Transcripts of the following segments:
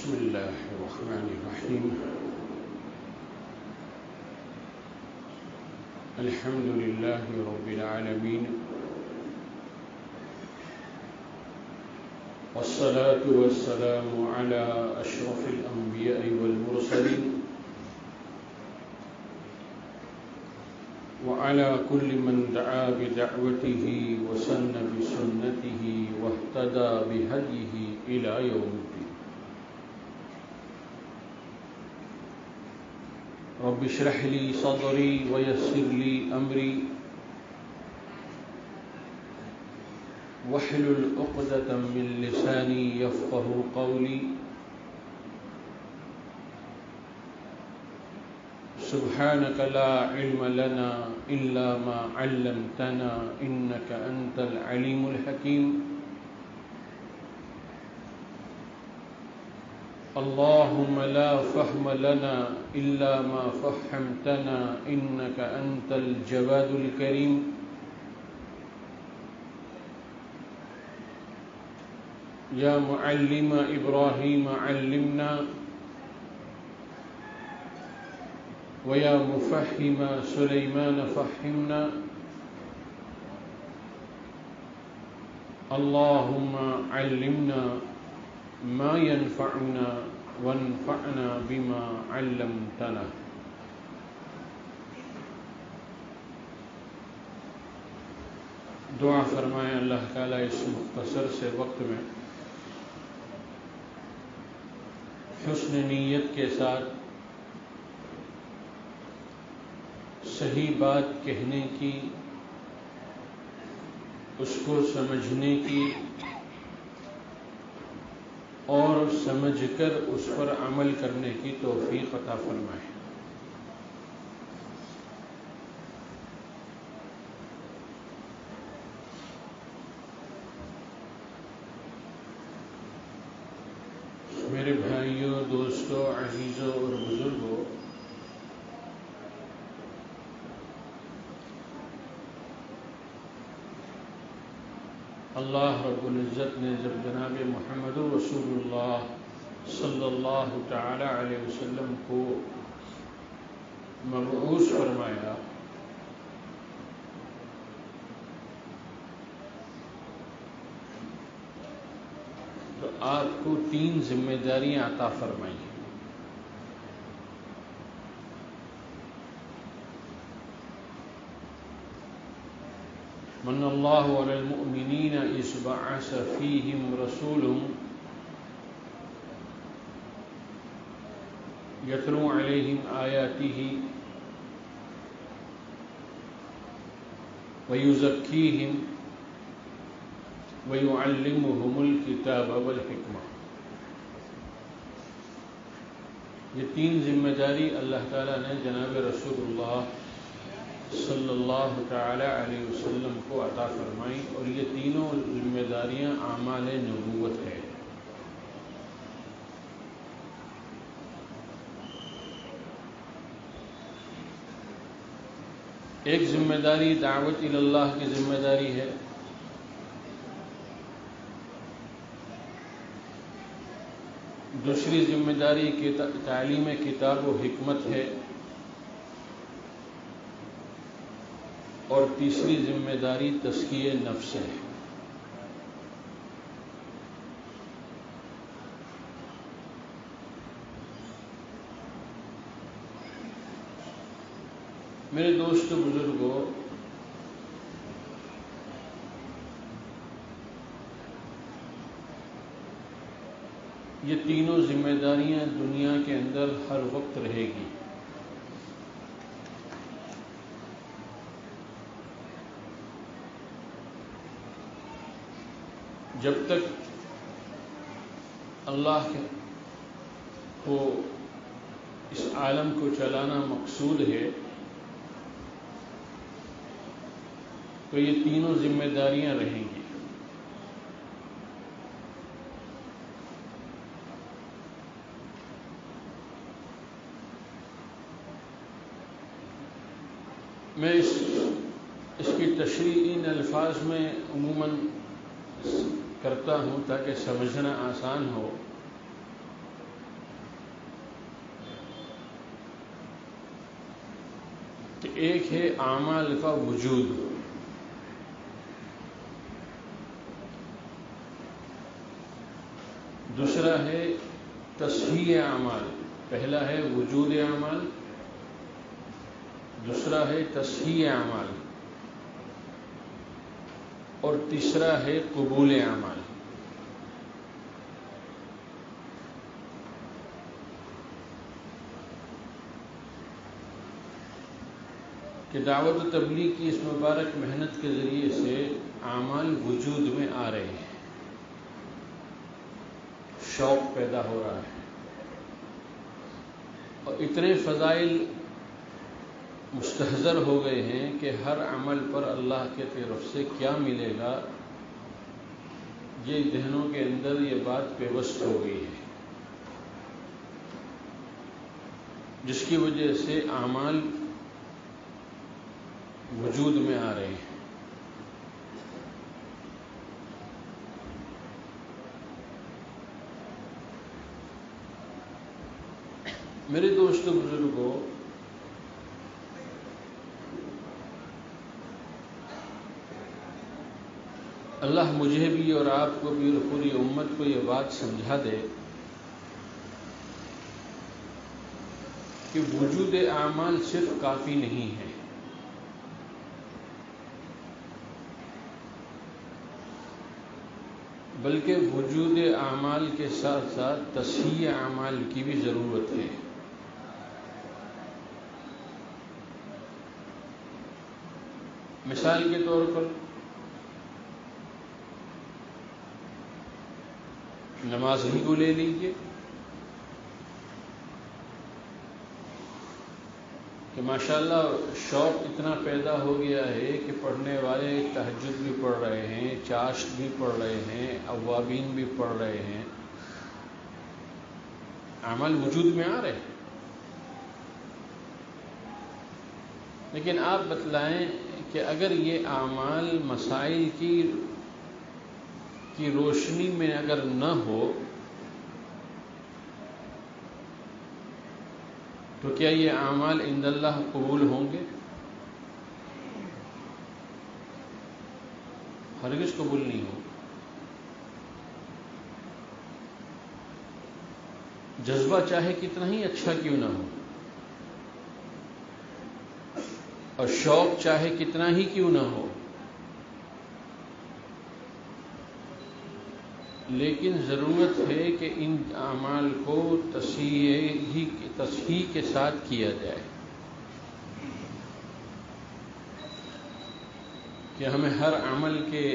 بسم الله الرحمن الرحيم. الحمد لله رب العالمين، والصلاة والسلام على أشرف الأنبياء والمرسلين، وعلى كل من دعا بدعوته وسن بسنته واهتدى بهديه إلى يوم الدين. رب اشرح لي صدري ويسر لي أمري واحلل عقدة من لساني يفقه قولي. سبحانك لا علم لنا إلا ما علمتنا إنك أنت العليم الحكيم. اللهم لا فهم لنا إلا ما فهمتنا إنك أنت الجواد الكريم. يا معلم إبراهيم علمنا، ويا مفهم سليمان فهمنا. اللهم علمنا ما ينفعنا وانفعنا بما علمتنا. دعا فرمائیں اللہ تعالیٰ اس مختصر سے وقت میں حسن نیت کے ساتھ صحیح بات کہنے کی، اس کو سمجھنے کی اور سمجھ کر اس پر عمل کرنے کی توفیق عطا فرمائے. میرے بھائیوں، دوستوں، عزیزوں اور بزرگوں، اللہ رب العزت نے جب جناب محمد رسول اللہ صلی اللہ تعالی علیہ وسلم کو مبعوث فرمایا تو آپ کو 3 ذمہ داریاں عطا فرمائی. من اللہ علی المؤمنین اذ بعث فیہم رسولهم یتلو علیہم آیاتہ ویزکیہم ویعلمہم الکتاب والحکمہ. یہ 3 ذمہ داری اللہ تعالیٰ نے جناب رسول اللہ صلی اللہ تعالی علیہ وسلم کو عطا فرمائی، اور یہ تینوں ذمہ داریاں اعمال نبوت ہے. ایک ذمہ داری دعوت الی اللہ کی ذمہ داری ہے، دوسری ذمہ داری تعلیم کتاب و حکمت ہے، اور تیسری ذمہ داری تزکیہ نفس ہے. میرے دوستو، بزرگوں، یہ تینوں ذمہ داریاں دنیا کے اندر ہر وقت رہے گی. جب تک اللہ کو اس عالم کو چلانا مقصود ہے تو یہ تینوں ذمہ داریاں رہیں گی. میں اس کی تشریح ان الفاظ میں عموماً کرتا ہوں تاکہ سمجھنا آسان ہو. ایک ہے اعمال کا وجود، دوسرا ہے تصحیح اعمال۔ پہلا ہے وجود اعمال، دوسرا ہے تصحیح اعمال، اور تیسرا ہے قبول اعمال۔ کہ دعوت و تبلیغ کی اس مبارک محنت کے ذریعے سے اعمال وجود میں آ رہے ہیں، شوق پیدا ہو رہا ہے، اور اتنے فضائل مستحضر ہو گئے ہیں کہ ہر عمل پر اللہ کے طرف سے کیا ملے گا، یہ ذہنوں کے اندر یہ بات پیوست ہو گئی ہے، جس کی وجہ سے اعمال وجود میں آ رہے ہیں۔ میرے دوستو بزرگوں، اللہ مجھے بھی اور آپ کو بھی اور پوری امت کو یہ بات سمجھا دے کہ وجود اعمال صرف کافی نہیں ہے، بلکہ وجود اعمال کے ساتھ ساتھ تصحیح اعمال کی بھی ضرورت ہے۔ مثال کے طور پر نماز ہی کو لے لیجیے کہ ماشاءاللہ شوق اتنا پیدا ہو گیا ہے کہ پڑھنے والے تہجد بھی پڑھ رہے ہیں، چاشت بھی پڑھ رہے ہیں، اوابین بھی پڑھ رہے ہیں، اعمال وجود میں آ رہے ہیں۔ لیکن آپ بتلائیں کہ اگر یہ اعمال مسائل کی روشنی میں اگر نہ ہو تو کیا یہ اعمال عند اللہ قبول ہوں گے؟ ہرگز قبول نہیں ہوں۔ جذبہ چاہے کتنا ہی اچھا کیوں نہ ہو، اور شوق چاہے کتنا ہی کیوں نہ ہو، لیکن ضرورت ہے کہ ان اعمال کو تصحیح کے ساتھ کیا جائے، کہ ہمیں ہر عمل کے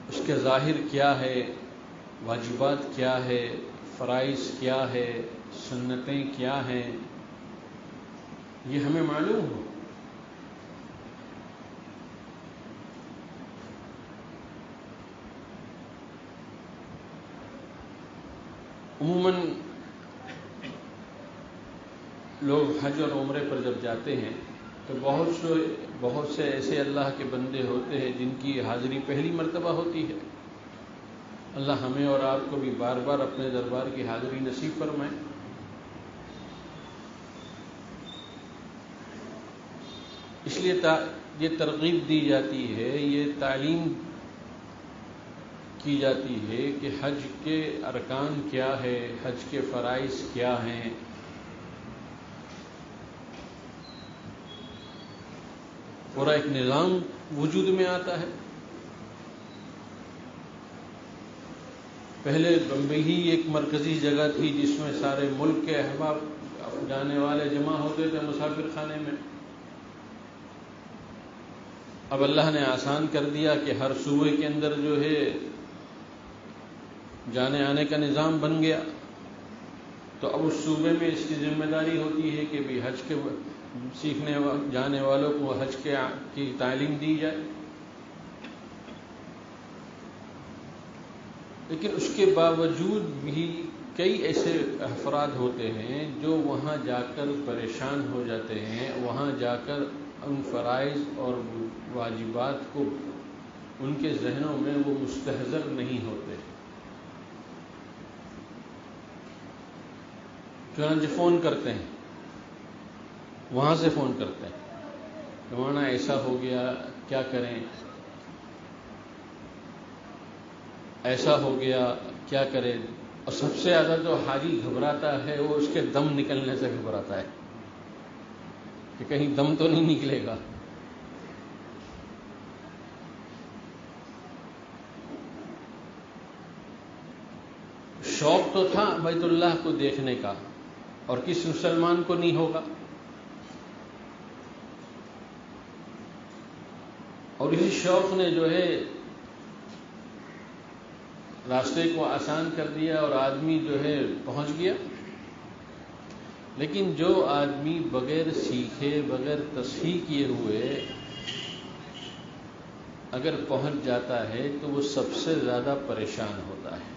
اس کے ظاہر کیا ہے، واجبات کیا ہے، فرائض کیا ہے، سنتیں کیا ہیں، یہ ہمیں معلوم ہو۔ عموماً لوگ حج اور عمرے پر جب جاتے ہیں تو بہت سے ایسے اللہ کے بندے ہوتے ہیں جن کی حاضری پہلی مرتبہ ہوتی ہے۔ اللہ ہمیں اور آپ کو بھی بار بار اپنے دربار کی حاضری نصیب فرمائے۔ اس لیے یہ ترغیب دی جاتی ہے، یہ تعلیم کی جاتی ہے کہ حج کے ارکان کیا ہے، حج کے فرائض کیا ہیں، پورا ایک نظام وجود میں آتا ہے۔ پہلے بمبئی ہی ایک مرکزی جگہ تھی جس میں سارے ملک کے احباب جانے والے جمع ہوتے تھے مسافر خانے میں۔ اب اللہ نے آسان کر دیا کہ ہر صوبے کے اندر جو ہے جانے آنے کا نظام بن گیا، تو اب اس صوبے میں اس کی ذمہ داری ہوتی ہے کہ بھی حج کے سیکھنے جانے والوں کو حج کی تعلیم دی جائے۔ لیکن اس کے باوجود بھی کئی ایسے افراد ہوتے ہیں جو وہاں جا کر پریشان ہو جاتے ہیں، وہاں جا کر ان فرائض اور واجبات کو ان کے ذہنوں میں وہ مستحضر نہیں ہوتے، چنانچہ فون کرتے ہیں، وہاں سے فون کرتے ہیں کہ مولانا ایسا ہو گیا، کیا کریں، ایسا ہو گیا کیا کرے۔ اور سب سے زیادہ جو حاجی گھبراتا ہے وہ اس کے دم نکلنے سے گھبراتا ہے کہ کہیں دم تو نہیں نکلے گا۔ شوق تو تھا بیت اللہ کو دیکھنے کا، اور کس مسلمان کو نہیں ہوگا، اور اسی شوق نے جو ہے راستے کو آسان کر دیا اور آدمی جو ہے پہنچ گیا۔ لیکن جو آدمی بغیر سیکھے، بغیر تصحیح کیے ہوئے اگر پہنچ جاتا ہے تو وہ سب سے زیادہ پریشان ہوتا ہے۔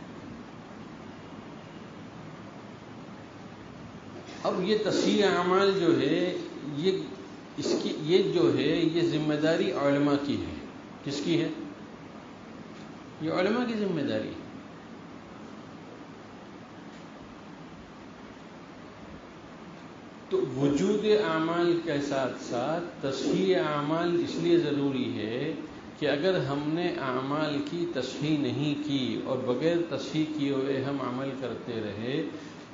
اب یہ تصحیح اعمال جو ہے یہ ذمہ داری علماء کی ہے۔ کس کی ہے؟ یہ علماء کی ذمہ داری ہے۔ تو وجود اعمال کے ساتھ ساتھ تصحیح اعمال اس لیے ضروری ہے کہ اگر ہم نے اعمال کی تصحیح نہیں کی اور بغیر تصحیح کیے ہوئے ہم عمل کرتے رہے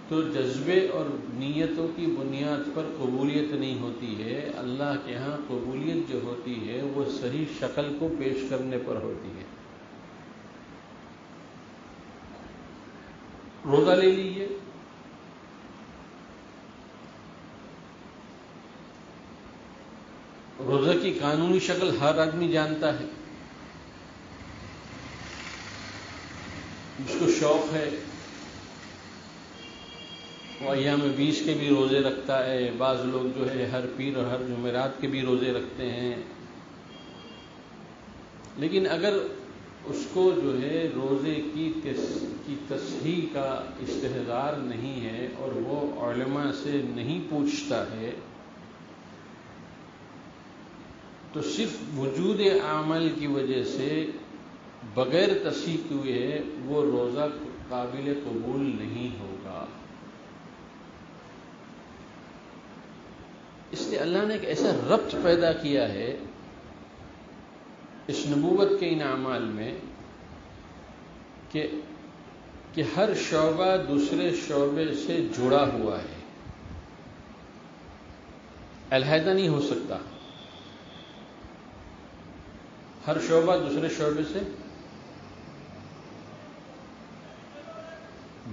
تو جذبے اور نیتوں کی بنیاد پر قبولیت نہیں ہوتی ہے۔ اللہ کے ہاں قبولیت جو ہوتی ہے وہ صحیح شکل کو پیش کرنے پر ہوتی ہے۔ روزہ لے لیجیے، روزہ کی قانونی شکل ہر آدمی جانتا ہے، جس کو شوق ہے وہ ایام 20 کے بھی روزے رکھتا ہے۔ بعض لوگ جو ہے ہر پیر اور ہر جمعرات کے بھی روزے رکھتے ہیں۔ لیکن اگر اس کو جو ہے روزے کی تصحیح کا استحضار نہیں ہے اور وہ علماء سے نہیں پوچھتا ہے تو صرف وجود عمل کی وجہ سے بغیر تصحیح کیے وہ روزہ قابل قبول نہیں ہوگا۔ اس لیے اللہ نے ایک ایسا ربط پیدا کیا ہے اس نبوت کے ان اعمال میں کہ ہر شعبہ دوسرے شعبے سے جڑا ہوا ہے، علیحدہ نہیں ہو سکتا۔ ہر شعبہ دوسرے شعبے سے،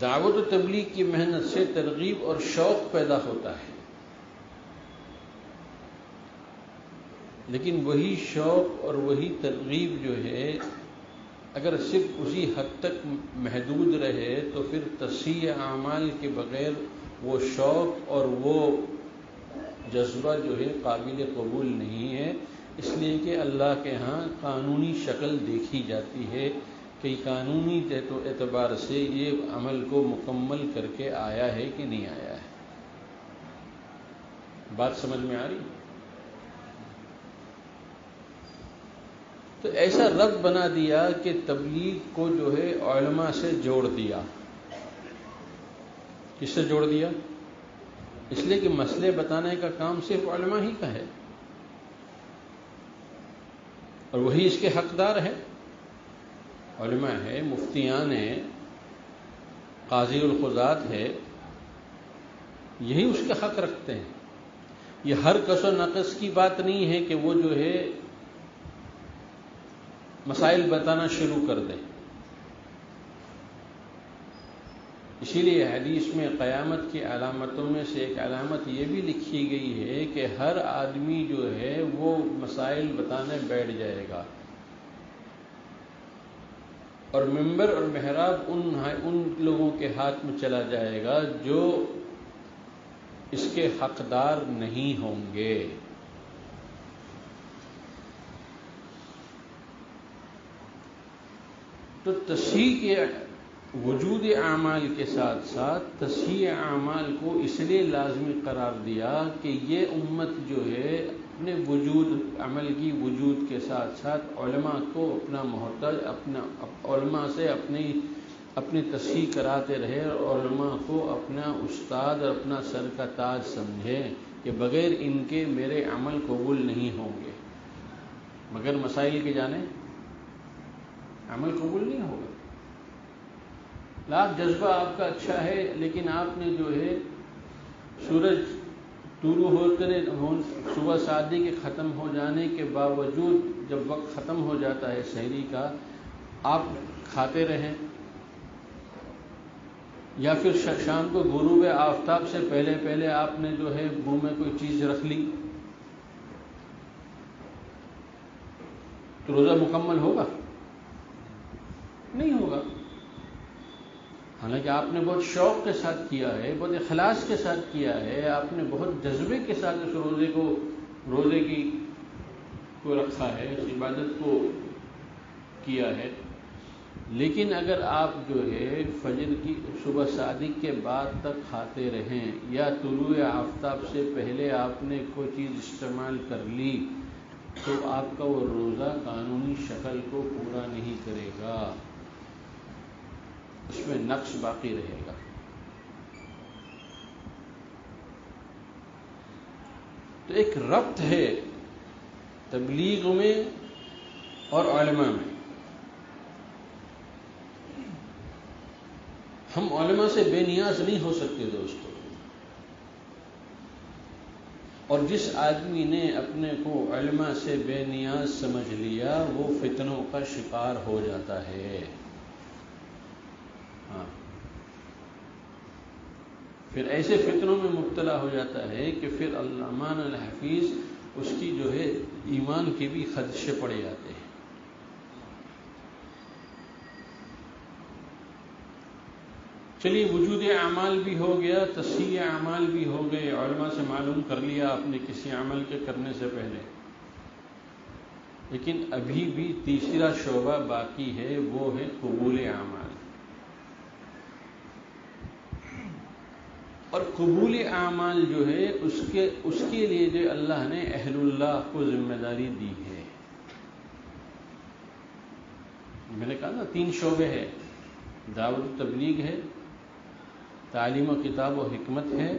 دعوت و تبلیغ کی محنت سے ترغیب اور شوق پیدا ہوتا ہے، لیکن وہی شوق اور وہی ترغیب جو ہے اگر صرف اسی حد تک محدود رہے تو پھر تصحیح اعمال کے بغیر وہ شوق اور وہ جذبہ جو ہے قابل قبول نہیں ہے۔ اس لیے کہ اللہ کے ہاں قانونی شکل دیکھی جاتی ہے کہ قانونی اعتبار سے یہ عمل کو مکمل کر کے آیا ہے کہ نہیں آیا ہے۔ بات سمجھ میں آ رہی؟ تو ایسا ربط بنا دیا کہ تبلیغ کو جو ہے علماء سے جوڑ دیا۔ کس سے جوڑ دیا؟ اس لیے کہ مسئلے بتانے کا کام صرف علماء ہی کا ہے اور وہی اس کے حقدار ہے۔ علماء ہے، مفتیان ہیں، قاضی القضات ہے، یہی اس کا حق رکھتے ہیں۔ یہ ہر کس و نقص کی بات نہیں ہے کہ وہ جو ہے مسائل بتانا شروع کر دیں۔ اسی لیے حدیث میں قیامت کی علامتوں میں سے ایک علامت یہ بھی لکھی گئی ہے کہ ہر آدمی جو ہے وہ مسائل بتانے بیٹھ جائے گا اور منبر اور محراب ان لوگوں کے ہاتھ میں چلا جائے گا جو اس کے حقدار نہیں ہوں گے۔ تو تصحیح کے وجود اعمال کے ساتھ ساتھ تصحیح اعمال کو اس لیے لازمی قرار دیا کہ یہ امت جو ہے اپنے وجود عمل کی وجود کے ساتھ ساتھ علماء کو اپنا محتاج، علماء سے اپنی اپنی تصحیح کراتے رہے اور علماء کو اپنا استاد اور اپنا سر کا تاج سمجھے کہ بغیر ان کے میرے عمل قبول نہیں ہوں گے، مگر مسائل کے جانے عمل قبول نہیں ہوگا۔ لاکھ جذبہ آپ کا اچھا ہے، لیکن آپ نے جو ہے سورج طلوع ہوتے صبح شادی کے ختم ہو جانے کے باوجود جب وقت ختم ہو جاتا ہے سحری کا، آپ کھاتے رہیں، یا پھر شام کو غروب آفتاب سے پہلے آپ نے جو ہے منہ میں کوئی چیز رکھ لی، تو روزہ مکمل ہوگا؟ نہیں ہوگا۔ حالانکہ آپ نے بہت شوق کے ساتھ کیا ہے، بہت اخلاص کے ساتھ کیا ہے، آپ نے بہت جذبے کے ساتھ اس روزے کی کو رکھا ہے، اس عبادت کو کیا ہے، لیکن اگر آپ جو ہے فجر کی صبح صادق کے بعد تک کھاتے رہیں یا طلوع آفتاب سے پہلے آپ نے کوئی چیز استعمال کر لی، تو آپ کا وہ روزہ قانونی شکل کو پورا نہیں کرے گا، اس میں نقص باقی رہے گا۔ تو ایک ربط ہے تبلیغ میں اور علماء میں۔ ہم علماء سے بے نیاز نہیں ہو سکتے دوستو، اور جس آدمی نے اپنے کو علماء سے بے نیاز سمجھ لیا وہ فتنوں کا شکار ہو جاتا ہے۔ پھر ایسے فتنوں میں مبتلا ہو جاتا ہے کہ پھر علامہ الحفیظ اس کی جو ہے ایمان کے بھی خدشے پڑ جاتے ہیں۔ چلیے، وجود اعمال بھی ہو گیا، تصحیح اعمال بھی ہو گئے، علماء سے معلوم کر لیا آپ نے کسی عمل کے کرنے سے پہلے، لیکن ابھی بھی تیسرا شعبہ باقی ہے، وہ ہے قبول اعمال۔ اور قبول اعمال جو ہے اس کے لیے جو اللہ نے اہل اللہ کو ذمہ داری دی ہے۔ میں نے کہا نا 3 شعبے ہیں، دعوت تبلیغ ہے، تعلیم و کتاب و حکمت ہے،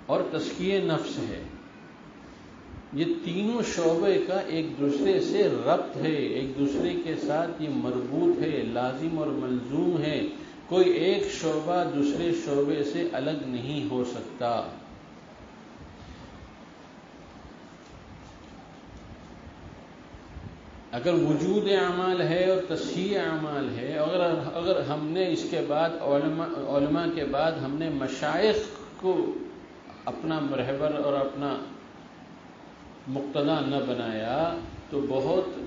اور تزکیہ نفس ہے۔ یہ تینوں شعبے کا ایک دوسرے سے ربط ہے، ایک دوسرے کے ساتھ یہ مربوط ہے، لازم اور ملزوم ہے، کوئی ایک شعبہ دوسرے شعبے سے الگ نہیں ہو سکتا۔ اگر وجود اعمال ہے اور تصحیح اعمال ہے، اگر ہم نے اس کے بعد علماء کے بعد ہم نے مشائخ کو اپنا رہبر اور اپنا مقتدا نہ بنایا، تو بہت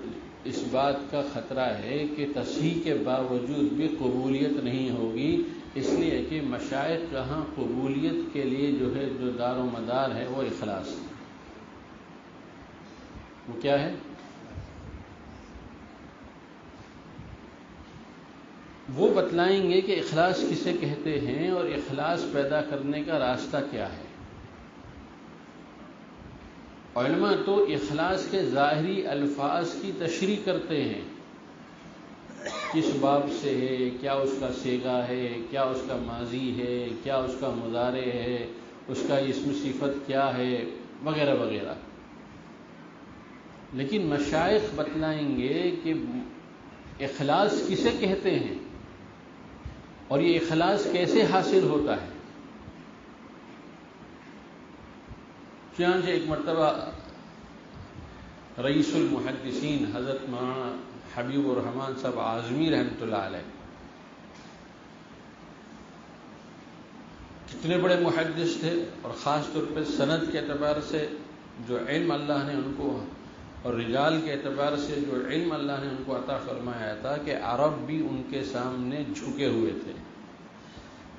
اس بات کا خطرہ ہے کہ تصحیح کے باوجود بھی قبولیت نہیں ہوگی، اس لیے کہ مشائخ کہاں قبولیت کے لیے جو ہے جو دار و مدار ہے وہ اخلاص ہے۔ وہ کیا ہے؟ وہ بتلائیں گے کہ اخلاص کسے کہتے ہیں اور اخلاص پیدا کرنے کا راستہ کیا ہے۔ علماء تو اخلاص کے ظاہری الفاظ کی تشریح کرتے ہیں، کس باب سے ہے، کیا اس کا صیغہ ہے، کیا اس کا ماضی ہے، کیا اس کا مضارع ہے، اس کا اسم صفت کیا ہے، وغیرہ وغیرہ۔ لیکن مشائخ بتلائیں گے کہ اخلاص کسے کہتے ہیں اور یہ اخلاص کیسے حاصل ہوتا ہے۔ چنانچہ ایک مرتبہ رئیس المحدثین حضرت مولانا حبیب الرحمن صاحب اعظمی رحمۃ اللہ علیہ، کتنے بڑے محدث تھے، اور خاص طور پہ سند کے اعتبار سے جو علم اللہ نے ان کو، اور رجال کے اعتبار سے جو علم اللہ نے ان کو عطا فرمایا تھا، کہ عرب بھی ان کے سامنے جھکے ہوئے تھے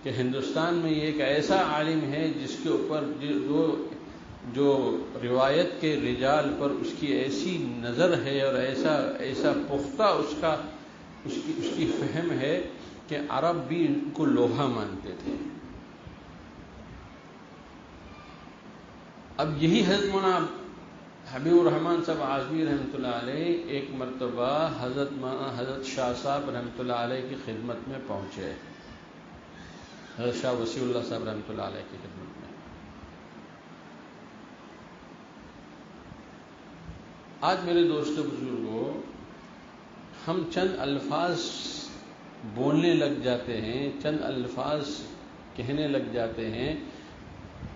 کہ ہندوستان میں یہ ایک ایسا عالم ہے جس کے اوپر جو روایت کے رجال پر اس کی ایسی نظر ہے اور ایسا پختہ اس کی فہم ہے کہ عرب بھی ان کو لوہا مانتے تھے۔ اب یہی حبیب الرحمان صاحب اعظمی رحمۃ اللہ علیہ ایک مرتبہ حضرت شاہ صاحب رحمۃ اللہ علیہ کی خدمت میں پہنچے، حضرت شاہ وسیع اللہ صاحب رحمۃ اللہ علیہ کی خدمت میں۔ آج میرے دوستوں بزرگوں، ہم چند الفاظ بولنے لگ جاتے ہیں، چند الفاظ کہنے لگ جاتے ہیں،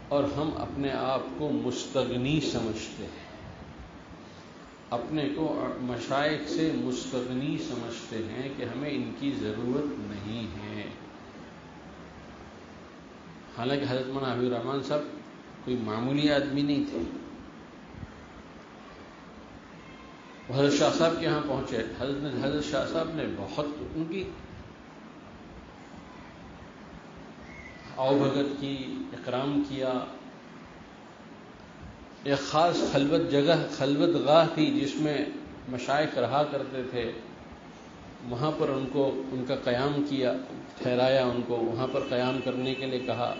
اور ہم اپنے آپ کو مستغنی سمجھتے ہیں، اپنے کو مشائخ سے مستغنی سمجھتے ہیں کہ ہمیں ان کی ضرورت نہیں ہے۔ حالانکہ حضرت مولانا حبیب الرحمان صاحب کوئی معمولی آدمی نہیں تھے۔ وہ حضرت شاہ صاحب کے یہاں پہنچے، حضرت شاہ صاحب نے بہت ان کی آؤ بھگت کی، اکرام کیا۔ ایک خاص خلوت جگہ، خلوت گاہ تھی جس میں مشائخ رہا کرتے تھے، وہاں پر ان کا قیام کیا، ٹھہرایا، ان کو وہاں پر قیام کرنے کے لیے کہا۔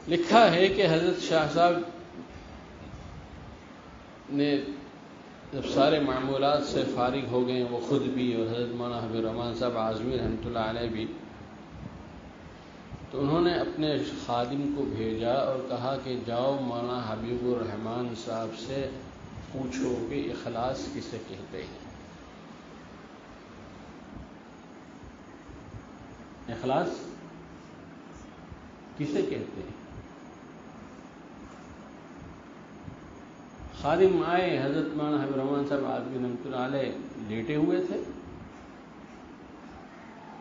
لکھا ہے کہ حضرت شاہ صاحب نے جب سارے معمولات سے فارغ ہو گئے، وہ خود بھی اور حضرت مولانا حبیب الرحمان صاحب اعظمی رحمۃ اللہ علیہ بھی، تو انہوں نے اپنے خادم کو بھیجا اور کہا کہ جاؤ مولانا حبیب الرحمان صاحب سے پوچھو کہ اخلاص کسے کہتے ہیں، اخلاص کسے کہتے ہیں۔ خادم آئے، حضرت مولانا حبیب الرحمان صاحب اعظمی رحمۃ اللہ علیہ لیٹے ہوئے تھے۔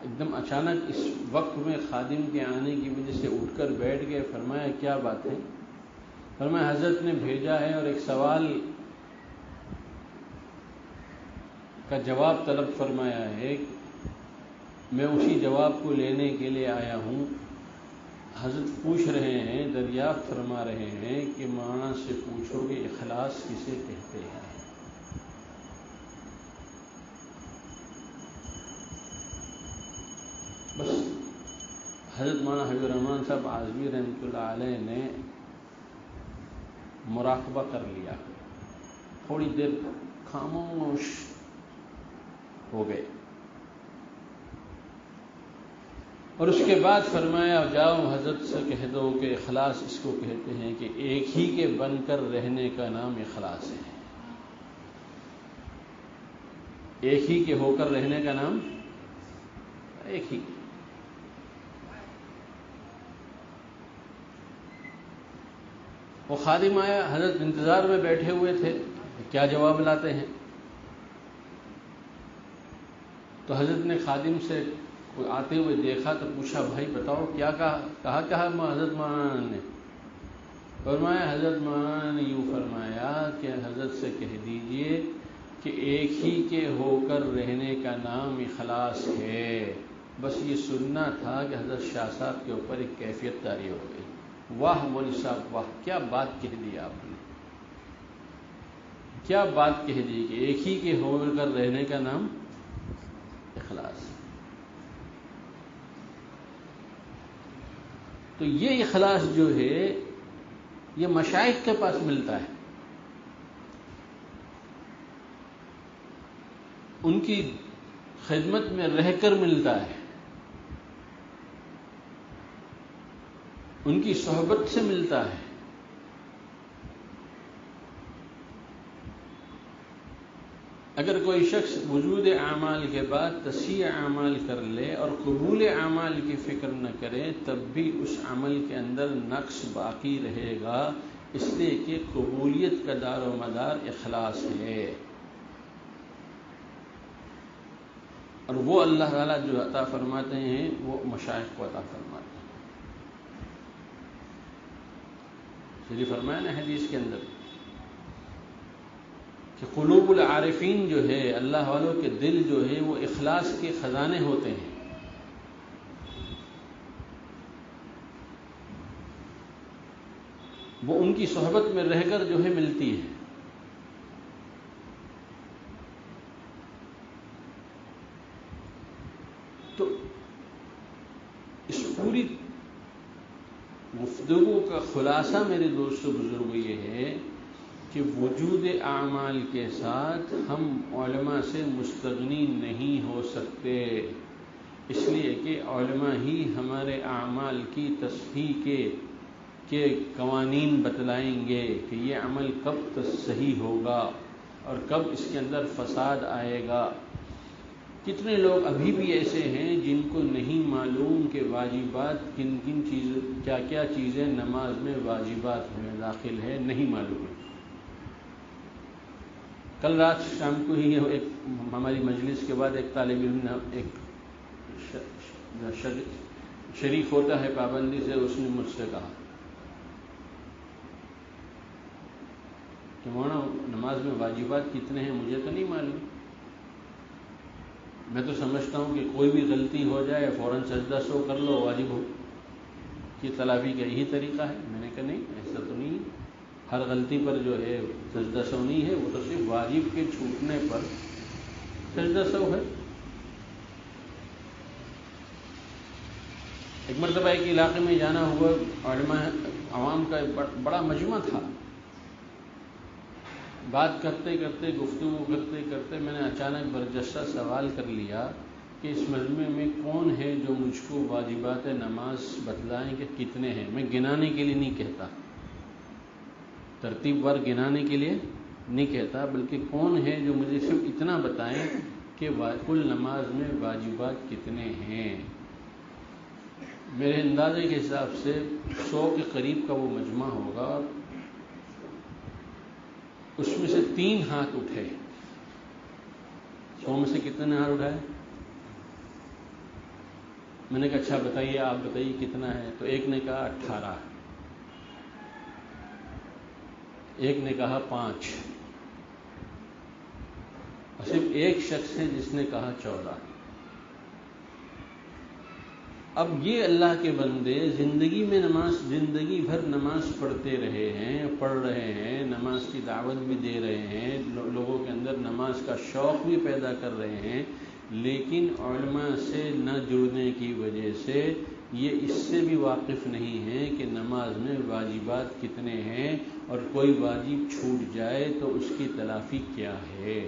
ایک دم اچانک اس وقت میں خادم کے آنے کی وجہ سے اٹھ کر بیٹھ گئے۔ فرمایا کیا بات ہے؟ فرمایا حضرت نے بھیجا ہے اور ایک سوال کا جواب طلب فرمایا ہے، میں اسی جواب کو لینے کے لیے آیا ہوں۔ حضرت پوچھ رہے ہیں، دریافت فرما رہے ہیں کہ مولانا سے پوچھو کہ اخلاص کسے کہتے ہیں۔ بس حضرت مولانا حبیب الرحمان صاحب اعظمی رحمۃ اللہ علیہ نے مراقبہ کر لیا، تھوڑی دیر خاموش ہو گئے، اور اس کے بعد فرمایا جاؤ حضرت سے کہہ دو کہ اخلاص اس کو کہتے ہیں کہ ایک ہی کے بن کر رہنے کا نام اخلاص ہے، ایک ہی کے ہو کر رہنے کا نام ایک ہی۔ وہ خادم آیا، حضرت انتظار میں بیٹھے ہوئے تھے کیا جواب لاتے ہیں۔ تو حضرت نے خادم سے آتے ہوئے دیکھا تو پوچھا بھائی بتاؤ کیا کہا حضرت مولانا نے؟ فرمایا حضرت مولانا نے یوں فرمایا کہ حضرت سے کہہ دیجئے کہ ایک ہی کے ہو کر رہنے کا نام اخلاص ہے۔ بس یہ سننا تھا کہ حضرت شاہ صاحب کے اوپر ایک کیفیت طاری ہو گئی۔ واہ مولوی صاحب واہ، کیا بات کہہ دی آپ نے، کیا بات کہہ دی کہ ایک ہی کے ہو کر رہنے کا نام اخلاص۔ تو یہ اخلاص جو ہے یہ مشائخ کے پاس ملتا ہے، ان کی خدمت میں رہ کر ملتا ہے، ان کی صحبت سے ملتا ہے۔ اگر کوئی شخص وجود اعمال کے بعد تصحیح اعمال کر لے اور قبول اعمال کی فکر نہ کرے، تب بھی اس عمل کے اندر نقص باقی رہے گا، اس لیے کہ قبولیت کا دار و مدار اخلاص ہے، اور وہ اللہ تعالیٰ جو عطا فرماتے ہیں وہ مشائخ کو عطا فرماتے ہیں۔ شریف فرمایا نا حدیث کے اندر کہ قلوب العارفین جو ہے، اللہ والوں کے دل جو ہے وہ اخلاص کے خزانے ہوتے ہیں۔ وہ ان کی صحبت میں رہ کر جو ہے ملتی ہے۔ تو اس پوری گفتگو کا خلاصہ میرے دوستو بزرگ یہ ہے کہ وجود اعمال کے ساتھ ہم علماء سے مستغنی نہیں ہو سکتے، اس لیے کہ علماء ہی ہمارے اعمال کی تصحیح کے قوانین بتلائیں گے کہ یہ عمل کب صحیح ہوگا اور کب اس کے اندر فساد آئے گا۔ کتنے لوگ ابھی بھی ایسے ہیں جن کو نہیں معلوم کہ واجبات کن کن چیزیں، کیا کیا چیزیں نماز میں واجبات میں داخل ہے، نہیں معلوم ہے۔ کل رات شام کو ہی ایک ہماری مجلس کے بعد ایک طالب علم نے ایک شریک ہوتا ہے پابندی سے، اس نے مجھ سے کہا کہ مولانا نماز میں واجبات کتنے ہیں مجھے تو نہیں معلوم، میں تو سمجھتا ہوں کہ کوئی بھی غلطی ہو جائے فوراً سجدہ سو کر لو، واجب ہو کی تلافی کا یہی طریقہ ہے۔ میں نے کہا نہیں، ایسا تو نہیں، ہر غلطی پر جو ہے سجدہ سو نہیں ہے، وہ تو صرف واجب کے چھوٹنے پر سجدہ سو ہے۔ ایک مرتبہ ایک علاقے میں جانا ہوا، علماء عوام کا بڑا مجمع تھا، بات کرتے کرتے گفتگو کرتے کرتے میں نے اچانک برجستہ سوال کر لیا کہ اس مجمع میں کون ہے جو مجھ کو واجبات نماز بتلائیں کہ کتنے ہیں۔ میں گنانے کے لیے نہیں کہتا، ترتیب وار گنانے کے لیے نہیں کہتا، بلکہ کون ہے جو مجھے صرف اتنا بتائیں کہ کل نماز میں واجبات کتنے ہیں۔ میرے اندازے کے حساب سے 100 کے قریب کا وہ مجمع ہوگا، اس میں سے 3 ہاتھ اٹھے۔ 100 میں سے کتنے ہاتھ اٹھائے؟ میں نے کہا اچھا بتائیے، آپ بتائیے کتنا ہے؟ تو ایک نے کہا 18، ایک نے کہا 5، اور صرف ایک شخص ہے جس نے کہا 14۔ اب یہ اللہ کے بندے زندگی میں زندگی بھر نماز پڑھتے رہے ہیں، پڑھ رہے ہیں، نماز کی دعوت بھی دے رہے ہیں، لوگوں کے اندر نماز کا شوق بھی پیدا کر رہے ہیں، لیکن علماء سے نہ جڑنے کی وجہ سے یہ اس سے بھی واقف نہیں ہیں کہ نماز میں واجبات کتنے ہیں، اور کوئی واجب چھوٹ جائے تو اس کی تلافی کیا ہے۔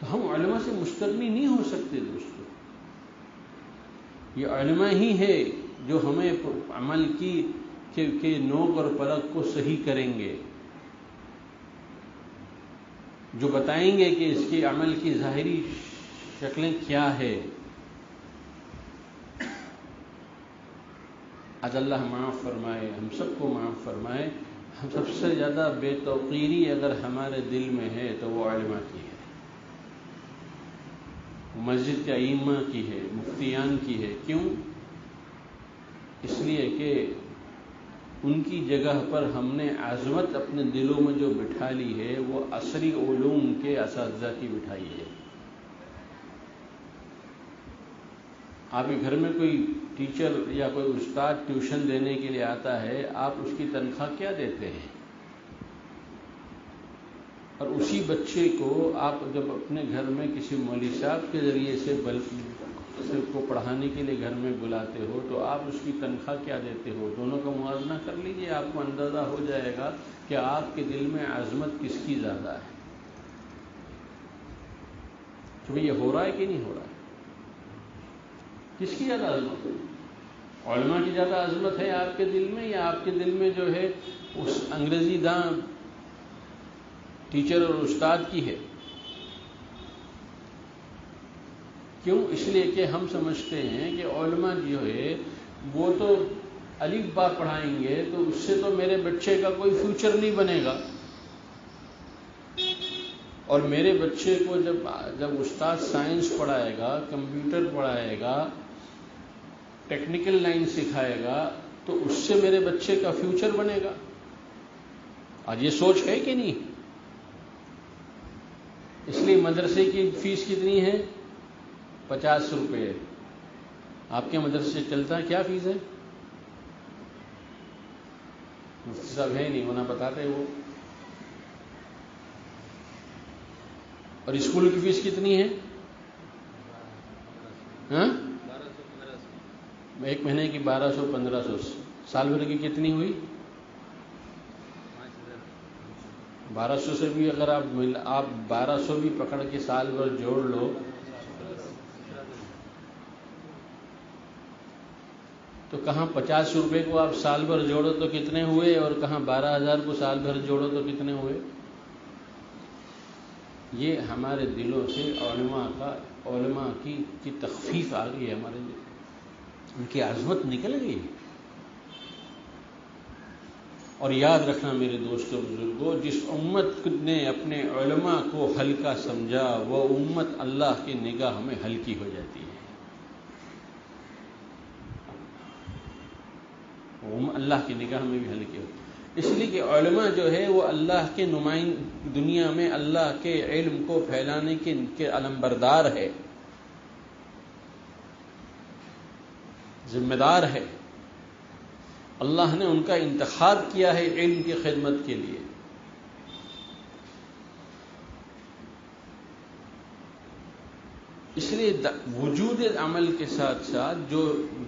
تو ہم علماء سے مستغنی نہیں ہو سکتے دوستو، یہ علماء ہی ہے جو ہمیں عمل کی نوک اور پلک کو صحیح کریں گے، جو بتائیں گے کہ اس کے عمل کی ظاہری شکلیں کیا ہے۔ آج اللہ معاف فرمائے، ہم سب کو معاف فرمائے، ہم سب سے زیادہ بے توقیری اگر ہمارے دل میں ہے تو وہ علماء کی ہے، مسجد کے ائمہ کی ہے، مفتیان کی ہے۔ کیوں؟ اس لیے کہ ان کی جگہ پر ہم نے عظمت اپنے دلوں میں جو بٹھا لی ہے وہ عصری علوم کے اساتذہ کی بٹھائی ہے۔ آپ کے گھر میں کوئی ٹیچر یا کوئی استاد ٹیوشن دینے کے لیے آتا ہے، آپ اس کی تنخواہ کیا دیتے ہیں؟ اور اسی بچے کو آپ جب اپنے گھر میں کسی مولوی صاحب کے ذریعے سے کو پڑھانے کے لیے گھر میں بلاتے ہو تو آپ اس کی تنخواہ کیا دیتے ہو؟ دونوں کا موازنہ کر لیجئے، آپ کو اندازہ ہو جائے گا کہ آپ کے دل میں عظمت کس کی زیادہ ہے۔ تو یہ ہو رہا ہے کہ نہیں ہو رہا ہے؟ کس کی زیادہ عظمت ہے؟ علماء کی زیادہ عظمت ہے آپ کے دل میں، یا آپ کے دل میں جو ہے اس انگریزی داں ٹیچر اور استاد کی ہے؟ کیوں؟ اس لیے کہ ہم سمجھتے ہیں کہ علماء جو ہے وہ تو الف با پڑھائیں گے تو اس سے تو میرے بچے کا کوئی فیوچر نہیں بنے گا، اور میرے بچے کو جب استاد سائنس پڑھائے گا، کمپیوٹر پڑھائے گا، ٹیکنیکل لائن سکھائے گا تو اس سے میرے بچے کا فیوچر بنے گا۔ آج یہ سوچ ہے کہ نہیں؟ اس لیے مدرسے کی فیس کتنی ہے؟ 50 روپے۔ آپ کے مدرسے سے چلتا ہے کیا فیس ہے؟ مفتی صاحب ہے نہیں ہونا بتاتے وہ۔ اور اسکول کی فیس کتنی ہے؟ ہاں 1 مہینے کی 1200-1500، سال بھر کی کتنی ہوئی؟ 1200 سے بھی اگر آپ 1200 بھی پکڑ کے سال بھر جوڑ لو تو کہاں 50 روپے کو آپ سال بھر جوڑو تو کتنے ہوئے، اور کہاں 12,000 کو سال بھر جوڑو تو کتنے ہوئے؟ یہ ہمارے دلوں سے علماء کی تخفیف آ گئی ہے ہمارے دل، ان کی عظمت نکل گئی۔ اور یاد رکھنا میرے دوستوں بزرگوں، جس امت نے اپنے علماء کو ہلکا سمجھا وہ امت اللہ کی نگاہ میں ہلکی ہو جاتی ہے۔ اللہ کی نگاہ میں بھی ہلکی ہوتی ہے، اس لیے کہ علماء جو ہے وہ اللہ کے دنیا میں اللہ کے علم کو پھیلانے کے علمبردار ہے، ذمہ دار ہے۔ اللہ نے ان کا انتخاب کیا ہے علم کی خدمت کے لیے۔ اس لیے وجود عمل کے ساتھ ساتھ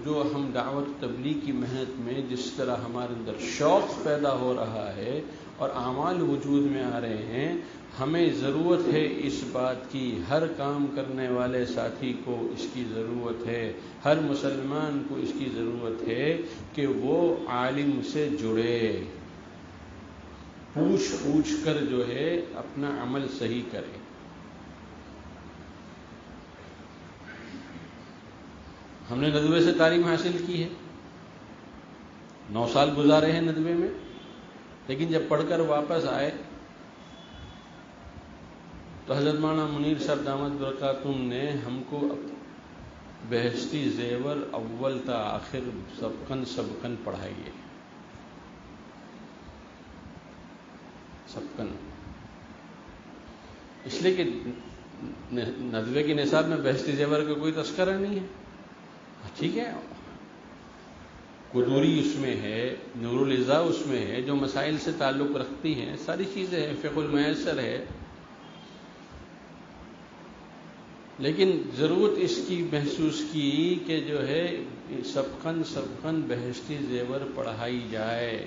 جو ہم دعوت تبلیغ کی محنت میں جس طرح ہمارے اندر شوق پیدا ہو رہا ہے اور اعمال وجود میں آ رہے ہیں، ہمیں ضرورت ہے اس بات کی، ہر کام کرنے والے ساتھی کو اس کی ضرورت ہے، ہر مسلمان کو اس کی ضرورت ہے کہ وہ عالم سے جڑے، پوچھ کر جو ہے اپنا عمل صحیح کرے۔ ہم نے ندوے سے تعلیم حاصل کی ہے، 9 سال گزارے ہیں ندوے میں، لیکن جب پڑھ کر واپس آئے تو حضرت مولانا منیر صاحب دامت برکاتہم نے ہم کو بہشتی زیور اول تا آخر سبقن پڑھائی ہے، سبقن، اس لیے کہ ندوے کی نصاب میں بہشتی زیور کا کوئی تذکرہ نہیں ہے، ٹھیک ہے، قدوری اس میں ہے، نور العزا اس میں ہے، جو مسائل سے تعلق رکھتی ہیں ساری چیزیں ہیں، فقہ المیسر ہے، لیکن ضرورت اس کی محسوس کی کہ جو ہے سبقن بہشتی زیور پڑھائی جائے،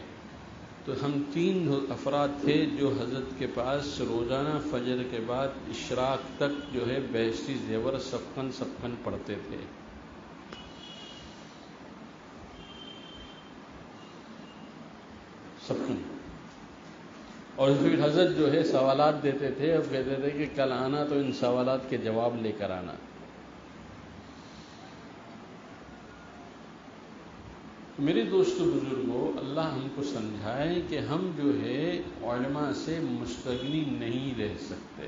تو ہم 3 افراد تھے جو حضرت کے پاس روزانہ فجر کے بعد اشراق تک جو ہے بہشتی زیور سبقن پڑھتے تھے۔ سبقن، اور پھر حضرت جو ہے سوالات دیتے تھے اور کہتے تھے کہ کل آنا تو ان سوالات کے جواب لے کر آنا۔ میرے دوستو بزرگوں، اللہ ہم کو سمجھائے کہ ہم جو ہے علماء سے مستغنی نہیں رہ سکتے،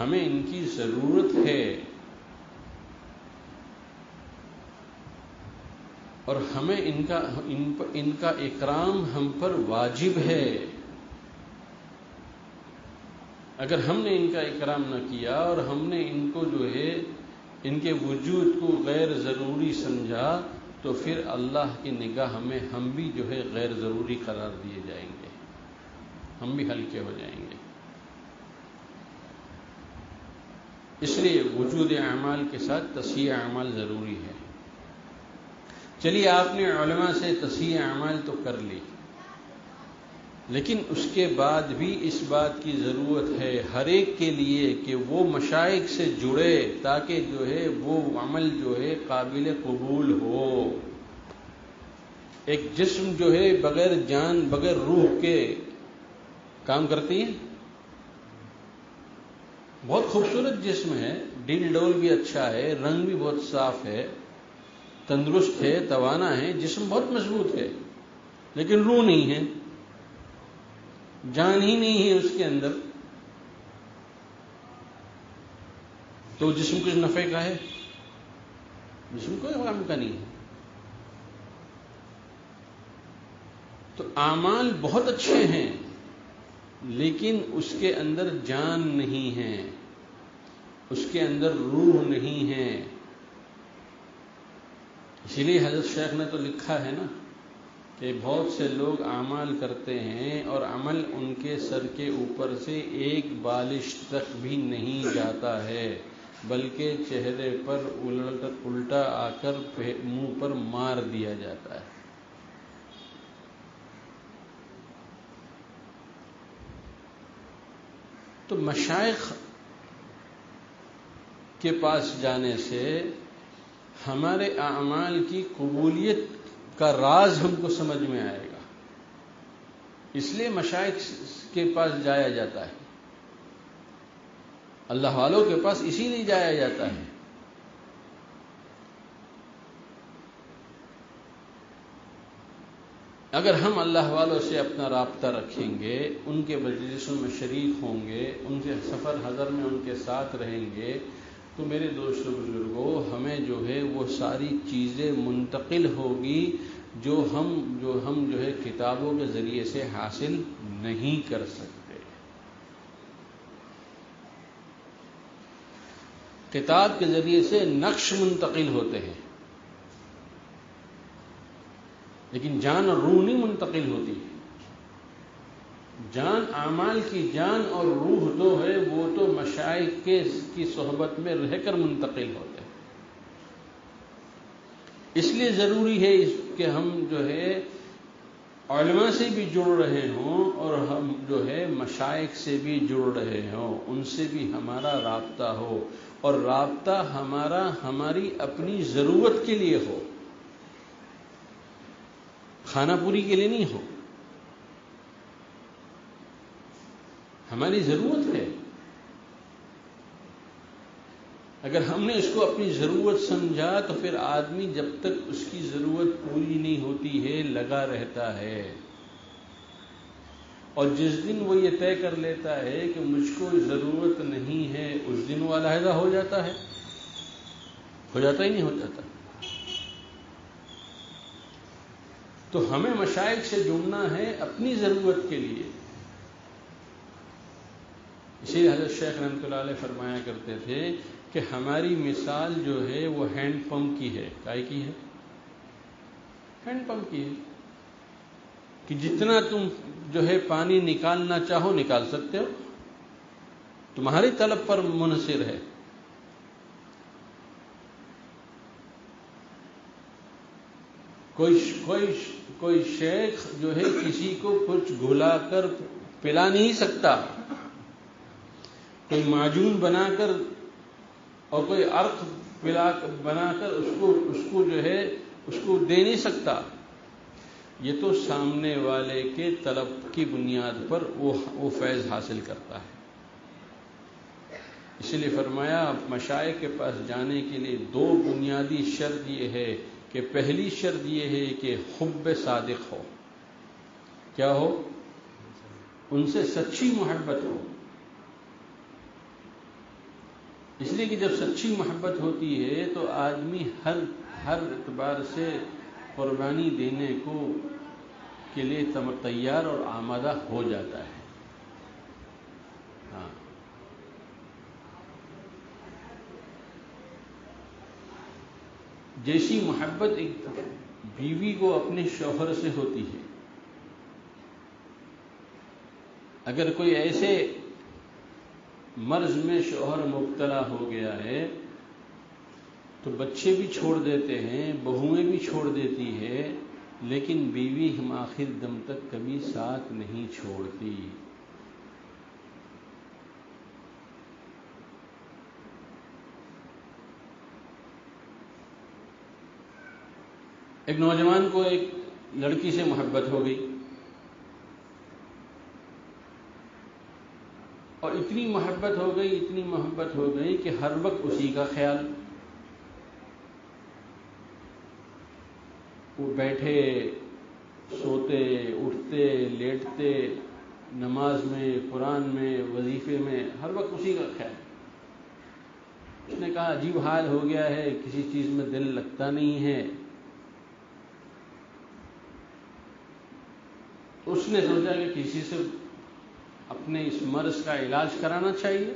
ہمیں ان کی ضرورت ہے، اور ہمیں ان کا اکرام ہم پر واجب ہے۔ اگر ہم نے ان کا اکرام نہ کیا اور ہم نے ان کو جو ہے ان کے وجود کو غیر ضروری سمجھا تو پھر اللہ کی نگاہ میں ہم بھی جو ہے غیر ضروری قرار دیے جائیں گے، ہم بھی ہلکے ہو جائیں گے۔ اس لیے وجود اعمال کے ساتھ تصحیح اعمال ضروری ہے۔ چلیے آپ نے علماء سے تصحیح اعمال تو کر لی، لیکن اس کے بعد بھی اس بات کی ضرورت ہے ہر ایک کے لیے کہ وہ مشائخ سے جڑے تاکہ جو ہے وہ عمل جو ہے قابل قبول ہو۔ ایک جسم جو ہے بغیر جان بغیر روح کے کام کرتی ہے، بہت خوبصورت جسم ہے، ڈیل ڈول بھی اچھا ہے، رنگ بھی بہت صاف ہے، تندرست ہے، توانا ہے، جسم بہت مضبوط ہے، لیکن روح نہیں ہے، جان ہی نہیں ہے اس کے اندر، تو جسم کچھ نفع کا ہے؟ جسم کوئی کام کا نہیں ہے۔ تو اعمال بہت اچھے ہیں لیکن اس کے اندر جان نہیں ہے، اس کے اندر روح نہیں ہے۔ اسی لیے حضرت شیخ نے تو لکھا ہے نا کہ بہت سے لوگ اعمال کرتے ہیں اور عمل ان کے سر کے اوپر سے ایک بالش تک بھی نہیں جاتا ہے، بلکہ چہرے پر الٹا آ کر منہ پر مار دیا جاتا ہے۔ تو مشائخ کے پاس جانے سے ہمارے اعمال کی قبولیت کا راز ہم کو سمجھ میں آئے گا، اس لیے مشائخ کے پاس جایا جاتا ہے، اللہ والوں کے پاس اسی لیے جایا جاتا ہے۔ اگر ہم اللہ والوں سے اپنا رابطہ رکھیں گے، ان کے مجلسوں میں شریک ہوں گے، ان کے سفر حضر میں ان کے ساتھ رہیں گے، تو میرے دوستوں بزرگوں ہمیں جو ہے وہ ساری چیزیں منتقل ہوگی جو ہم کتابوں کے ذریعے سے حاصل نہیں کر سکتے۔ کتاب کے ذریعے سے نقش منتقل ہوتے ہیں، لیکن جان اور روح نہیں منتقل ہوتی۔ جان، اعمال کی جان اور روح جو ہے وہ تو مشائخ کی صحبت میں رہ کر منتقل ہوتے ہیں۔ اس لیے ضروری ہے کہ ہم علماء سے بھی جڑ رہے ہوں اور ہم مشائخ سے بھی جڑ رہے ہوں، ان سے بھی ہمارا رابطہ ہو، اور رابطہ ہماری اپنی ضرورت کے لیے ہو، کھانا پوری کے لیے نہیں ہو، ہماری ضرورت ہے۔ اگر ہم نے اس کو اپنی ضرورت سمجھا تو پھر آدمی جب تک اس کی ضرورت پوری نہیں ہوتی ہے لگا رہتا ہے، اور جس دن وہ یہ طے کر لیتا ہے کہ مجھ کو ضرورت نہیں ہے، اس دن وہ علیحدہ ہو جاتا ہے، ہو جاتا ہی نہیں ہو جاتا۔ تو ہمیں مشائخ سے جڑنا ہے اپنی ضرورت کے لیے۔ اسی لیے حضرت شیخ رحمۃ اللہ علیہ فرمایا کرتے تھے کہ ہماری مثال جو ہے وہ ہینڈ پمپ کی ہے۔ کائے کی ہے؟ ہینڈ پمپ کی ہے، کہ جتنا تم پانی نکالنا چاہو نکال سکتے ہو، تمہاری طلب پر منحصر ہے۔ کوئی شیخ کسی کو کچھ گھلا کر پلا نہیں سکتا، کوئی معجون بنا کر اور کوئی عرق بنا کر اس کو دے نہیں سکتا۔ یہ تو سامنے والے کے طلب کی بنیاد پر وہ فیض حاصل کرتا ہے۔ اس لیے فرمایا مشائخ کے پاس جانے کے لیے 2 بنیادی شرط یہ ہے کہ پہلی شرط یہ ہے کہ حب صادق ہو۔ کیا ہو؟ ان سے سچی محبت ہو۔ اس لیے کہ جب سچی محبت ہوتی ہے تو آدمی ہر اعتبار سے قربانی دینے کے لیے تیار اور آمادہ ہو جاتا ہے۔ ہاں، جیسی محبت ایک بیوی کو اپنے شوہر سے ہوتی ہے، اگر کوئی ایسے مرض میں شوہر مبتلا ہو گیا ہے تو بچے بھی چھوڑ دیتے ہیں، بہویں بھی چھوڑ دیتی ہے، لیکن بیوی ہم آخر دم تک کبھی ساتھ نہیں چھوڑتی۔ ایک نوجوان کو ایک لڑکی سے محبت ہو گئی، اور اتنی محبت ہو گئی کہ ہر وقت اسی کا خیال۔ وہ بیٹھے، سوتے، اٹھتے، لیٹتے، نماز میں، قرآن میں، وظیفے میں، ہر وقت اسی کا خیال۔ اس نے کہا عجیب حال ہو گیا ہے، کسی چیز میں دل لگتا نہیں ہے۔ اس نے سوچا کہ کسی سے اپنے اس مرض کا علاج کرانا چاہیے۔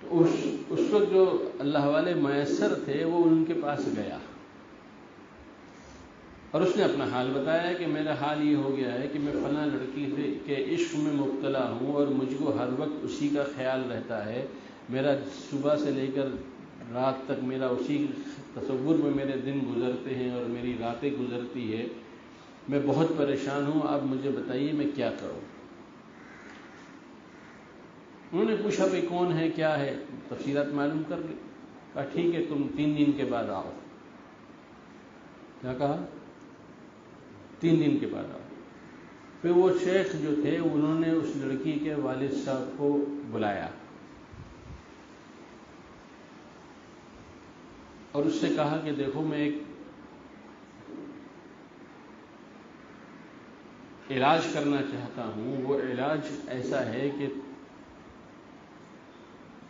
تو اس وقت جو اللہ والے میسر تھے وہ ان کے پاس گیا، اور اس نے اپنا حال بتایا کہ میرا حال یہ ہو گیا ہے کہ میں فلاں لڑکی کے عشق میں مبتلا ہوں اور مجھ کو ہر وقت اسی کا خیال رہتا ہے، میرا صبح سے لے کر رات تک میرا اسی تصور میں میرے دن گزرتے ہیں اور میری راتیں گزرتی ہے، میں بہت پریشان ہوں، آپ مجھے بتائیے میں کیا کروں۔ انہوں نے پوچھا بھئی کون ہے کیا ہے، تفصیلات معلوم کر لی، کہا ٹھیک ہے تم 3 دن کے بعد آؤ۔ کیا کہا؟ 3 دن کے بعد آؤ۔ پھر وہ شیخ جو تھے انہوں نے اس لڑکی کے والد صاحب کو بلایا اور اس سے کہا کہ دیکھو میں ایک علاج کرنا چاہتا ہوں، وہ علاج ایسا ہے کہ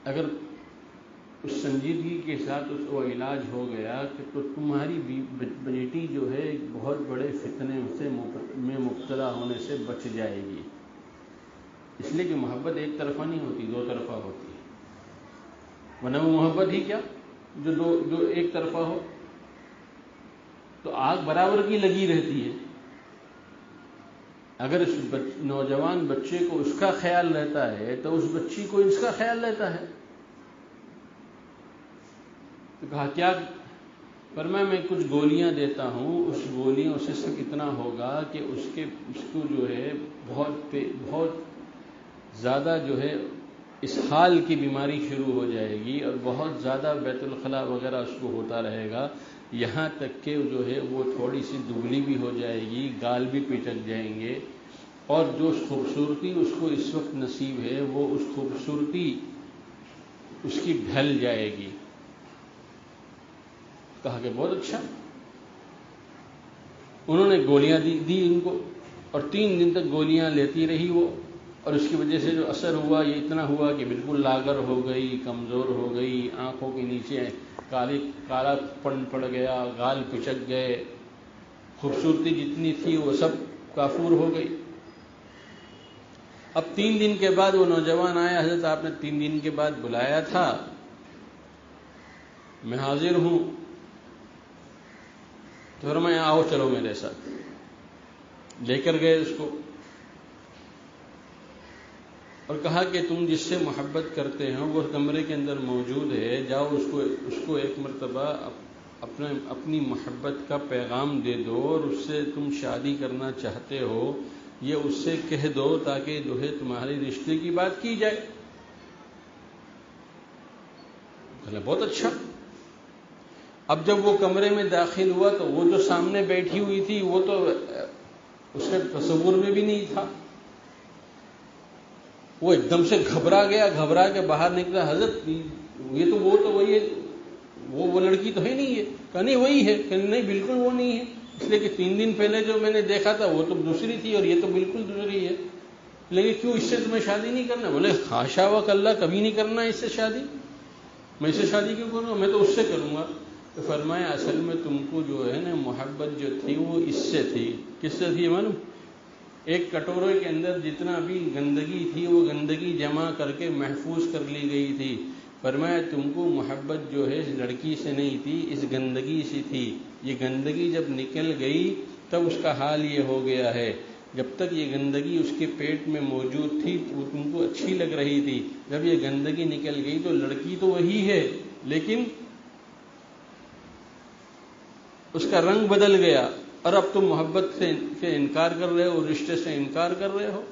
اگر اس سنجیدگی کے ساتھ اس کو علاج ہو گیا کہ تو تمہاری بیٹی جو ہے ایک بہت بڑے فتنے میں مبتلا ہونے سے بچ جائے گی، اس لیے کہ محبت ایک طرفہ نہیں ہوتی، 2 طرفہ ہوتی ہے، ورنہ وہ محبت ہی کیا جو ایک طرفہ ہو تو آگ برابر کی لگی رہتی ہے۔ اگر اس نوجوان بچے کو اس کا خیال رہتا ہے تو اس بچی کو اس کا خیال رہتا ہے۔ تو کہا کیا؟ فرمایا میں کچھ گولیاں دیتا ہوں، اس گولیوں سے صرف اتنا ہوگا کہ اس کو جو ہے بہت زیادہ جو ہے اسہال کی بیماری شروع ہو جائے گی اور بہت زیادہ بیت الخلاء وغیرہ اس کو ہوتا رہے گا، یہاں تک کہ جو ہے وہ تھوڑی سی دبلی بھی ہو جائے گی، گال بھی پچک جائیں گے، اور جو خوبصورتی اس کو اس وقت نصیب ہے وہ اس خوبصورتی اس کی ڈھل جائے گی۔ کہا کہ بہت اچھا۔ انہوں نے گولیاں دی ان کو اور 3 دن تک گولیاں لیتی رہی وہ، اور اس کی وجہ سے جو اثر ہوا یہ اتنا ہوا کہ بالکل لاغر ہو گئی، کمزور ہو گئی، آنکھوں کے نیچے کالا پن پڑ گیا، گال پچک گئے، خوبصورتی جتنی تھی وہ سب کافور ہو گئی۔ اب 3 دن کے بعد وہ نوجوان آیا، حضرت آپ نے 3 دن کے بعد بلایا تھا، میں حاضر ہوں۔ تو فرمایا آؤ چلو میرے ساتھ، لے کر گئے اس کو اور کہا کہ تم جس سے محبت کرتے ہو وہ کمرے کے اندر موجود ہے، جاؤ اس کو ایک مرتبہ اپنی محبت کا پیغام دے دو اور اس سے تم شادی کرنا چاہتے ہو یہ اس سے کہہ دو تاکہ جو ہے تمہاری رشتے کی بات کی جائے۔ بہت اچھا۔ اب جب وہ کمرے میں داخل ہوا تو وہ جو سامنے بیٹھی ہوئی تھی وہ تو اس کے تصور میں بھی نہیں تھا، وہ ایک دم سے گھبرا گیا، گھبرا کے باہر نکلا، حضرت یہ تو وہی ہے، وہ لڑکی تو ہے نہیں ہے؟ کہ نہیں وہی ہے، کہ نہیں بالکل وہ نہیں ہے، اس لیے کہ 3 دن پہلے جو میں نے دیکھا تھا وہ تو دوسری تھی اور یہ تو بالکل دوسری ہے، لیکن کیوں اس سے تمہیں شادی نہیں کرنا؟ بولے خاشا و کلّا، کبھی نہیں کرنا اس سے شادی، میں اس سے شادی کیوں کروں گا، میں تو اس سے کروں گا۔ تو فرمایا اصل میں تم کو جو ہے نا محبت جو تھی وہ اس سے تھی۔ کس سے تھی معلوم؟ ایک کٹورے کے اندر جتنا بھی گندگی تھی وہ گندگی جمع کر کے محفوظ کر لی گئی تھی۔ فرمایا تم کو محبت جو ہے اس لڑکی سے نہیں تھی، اس گندگی سے تھی، یہ گندگی جب نکل گئی تب اس کا حال یہ ہو گیا ہے، جب تک یہ گندگی اس کے پیٹ میں موجود تھی وہ تم کو اچھی لگ رہی تھی، جب یہ گندگی نکل گئی تو لڑکی تو وہی ہے لیکن اس کا رنگ بدل گیا اور اب تم محبت سے انکار کر رہے ہو، رشتے سے انکار کر رہے ہو۔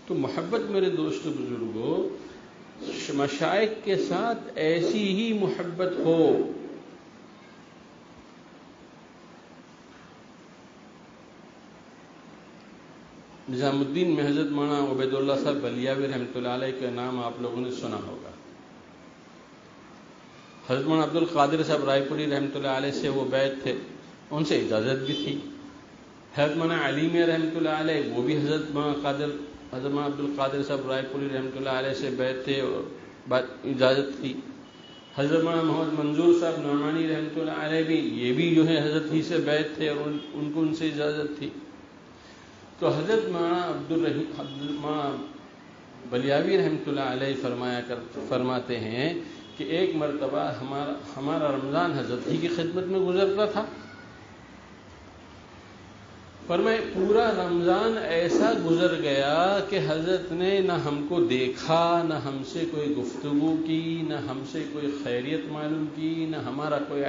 تو محبت میرے دوست بزرگوں، مشائخ کے ساتھ ایسی ہی محبت ہو۔ نظام الدین میں حضرت مولانا عبید اللہ صاحب بلیاوی رحمۃ اللہ علیہ کا نام آپ لوگوں نے سنا ہوگا۔ حضرت مولانا عبد القادر صاحب رائے پوری رحمۃ اللہ علیہ سے وہ بیعت تھے، ان سے اجازت بھی تھی۔ حضرت مولانا علی میں رحمۃ اللہ علیہ وہ بھی حضرت مولانا عبد القادر صاحب رائے پوری رحمۃ اللہ علیہ سے بیعت تھے اور اجازت تھی۔ حضرت مولانا محمد منظور صاحب نعمانی رحمۃ اللہ علیہ بھی یہ بھی جو ہے حضرت ہی سے بیعت تھے اور ان کو ان سے اجازت تھی۔ تو حضرت مولانا بلیاوی رحمۃ اللہ علیہ فرماتے ہیں کہ ایک مرتبہ ہمارا رمضان حضرت ہی کی خدمت میں گزرتا تھا فرمائے پورا رمضان ایسا گزر گیا کہ حضرت نے نہ ہم کو دیکھا، نہ ہم سے کوئی گفتگو کی، نہ ہم سے کوئی خیریت معلوم کی، نہ ہمارا کوئی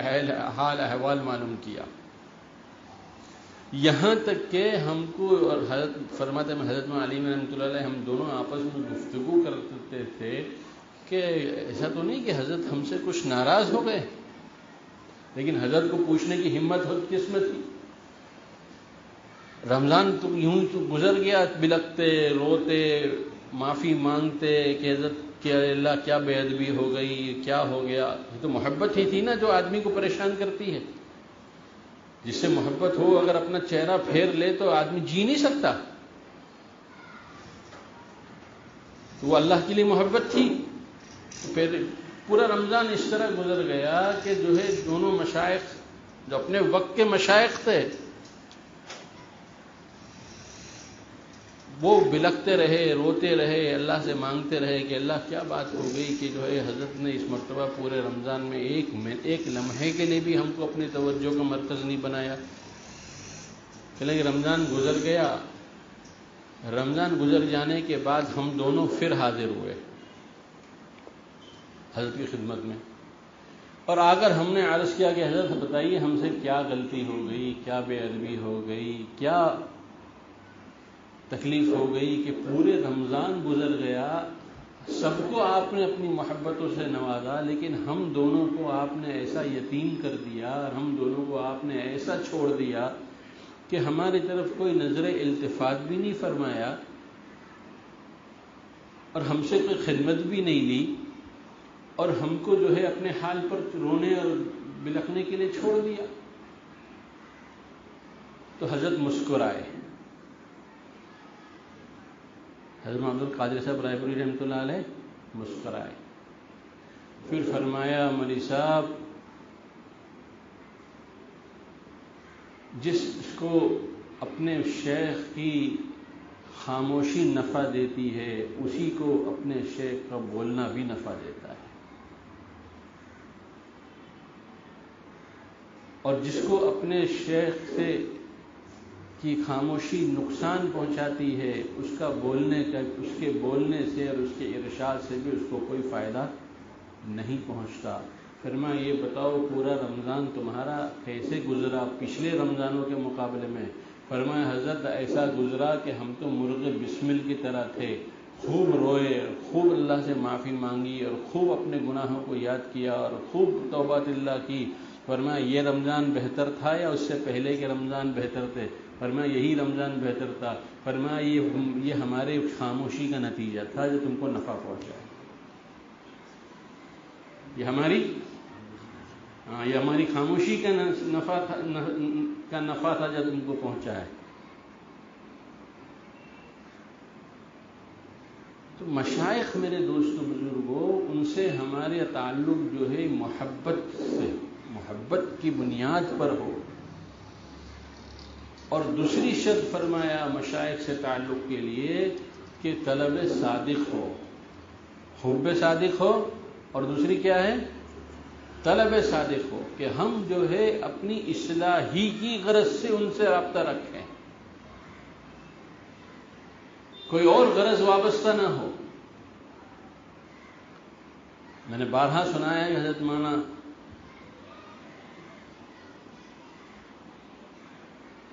حال احوال معلوم کیا، یہاں تک کہ ہم کو، اور حضرت فرماتے ہیں حضرت علی رحمۃ اللہ علیہ، ہم دونوں آپس میں گفتگو کرتے تھے کہ ایسا تو نہیں کہ حضرت ہم سے کچھ ناراض ہو گئے، لیکن حضرت کو پوچھنے کی ہمت کس میں تھی؟ رمضان تو یوں تو گزر گیا، بلکتے روتے معافی مانگتے کہ حضرت کہ اللہ کیا بے ادبی ہو گئی، کیا ہو گیا. یہ تو محبت ہی تھی نا جو آدمی کو پریشان کرتی ہے. جس سے محبت ہو اگر اپنا چہرہ پھیر لے تو آدمی جی نہیں سکتا. تو وہ اللہ کے لیے محبت تھی. پھر پورا رمضان اس طرح گزر گیا کہ جو ہے دونوں مشائخ جو اپنے وقت کے مشائخ تھے وہ بلکتے رہے، روتے رہے، اللہ سے مانگتے رہے کہ اللہ کیا بات ہو گئی کہ جو ہے حضرت نے اس مرتبہ پورے رمضان میں ایک لمحے کے لیے بھی ہم کو اپنی توجہ کا مرکز نہیں بنایا. چلیں رمضان گزر گیا. رمضان گزر جانے کے بعد ہم دونوں پھر حاضر ہوئے حضرت کی خدمت میں، اور اگر ہم نے عرض کیا کہ حضرت بتائیے ہم سے کیا غلطی ہو گئی، کیا بے ادبی ہو گئی، کیا تکلیف ہو گئی کہ پورے رمضان گزر گیا، سب کو آپ نے اپنی محبتوں سے نوازا، لیکن ہم دونوں کو آپ نے ایسا یتیم کر دیا، اور ہم دونوں کو آپ نے ایسا چھوڑ دیا کہ ہماری طرف کوئی نظر التفات بھی نہیں فرمایا اور ہم سے کوئی خدمت بھی نہیں لی، اور ہم کو جو ہے اپنے حال پر رونے اور بلکنے کے لیے چھوڑ دیا. تو حضرت مسکرائے. حضرت عبد القادر صاحب رائے پوری رحمۃ اللہ علیہ مسکرائے. پھر فرمایا مولوی صاحب جس کو اپنے شیخ کی خاموشی نفع دیتی ہے اسی کو اپنے شیخ کا بولنا بھی نفع دیتا ہے، اور جس کو اپنے شیخ سے کی خاموشی نقصان پہنچاتی ہے اس کے بولنے سے اور اس کے ارشاد سے بھی اس کو کوئی فائدہ نہیں پہنچتا. فرمایا یہ بتاؤ پورا رمضان تمہارا کیسے گزرا پچھلے رمضانوں کے مقابلے میں؟ فرمایا حضرت ایسا گزرا کہ ہم تو مرغ بسمل کی طرح تھے، خوب روئے، خوب اللہ سے معافی مانگی، اور خوب اپنے گناہوں کو یاد کیا، اور خوب توبۃ اللہ کی. فرمایا یہ رمضان بہتر تھا یا اس سے پہلے کے رمضان بہتر تھے؟ فرمایا یہی رمضان بہتر تھا. فرمایا یہ ہمارے خاموشی کا نتیجہ تھا جو تم کو نفع پہنچا. یہ ہماری خاموشی کا نفع تھا جو تم کو پہنچا ہے. تو مشائخ میرے دوستوں بزرگوں ان سے ہمارے تعلق جو ہے محبت کی بنیاد پر ہو. اور دوسری شرط فرمایا مشائخ سے تعلق کے لیے کہ طلب صادق ہو، حب صادق ہو، اور دوسری کیا ہے؟ طلب صادق ہو، کہ ہم جو ہے اپنی اصلاح ہی کی غرض سے ان سے رابطہ رکھیں، کوئی اور غرض وابستہ نہ ہو. میں نے بارہا سنایا ہے حضرت مولانا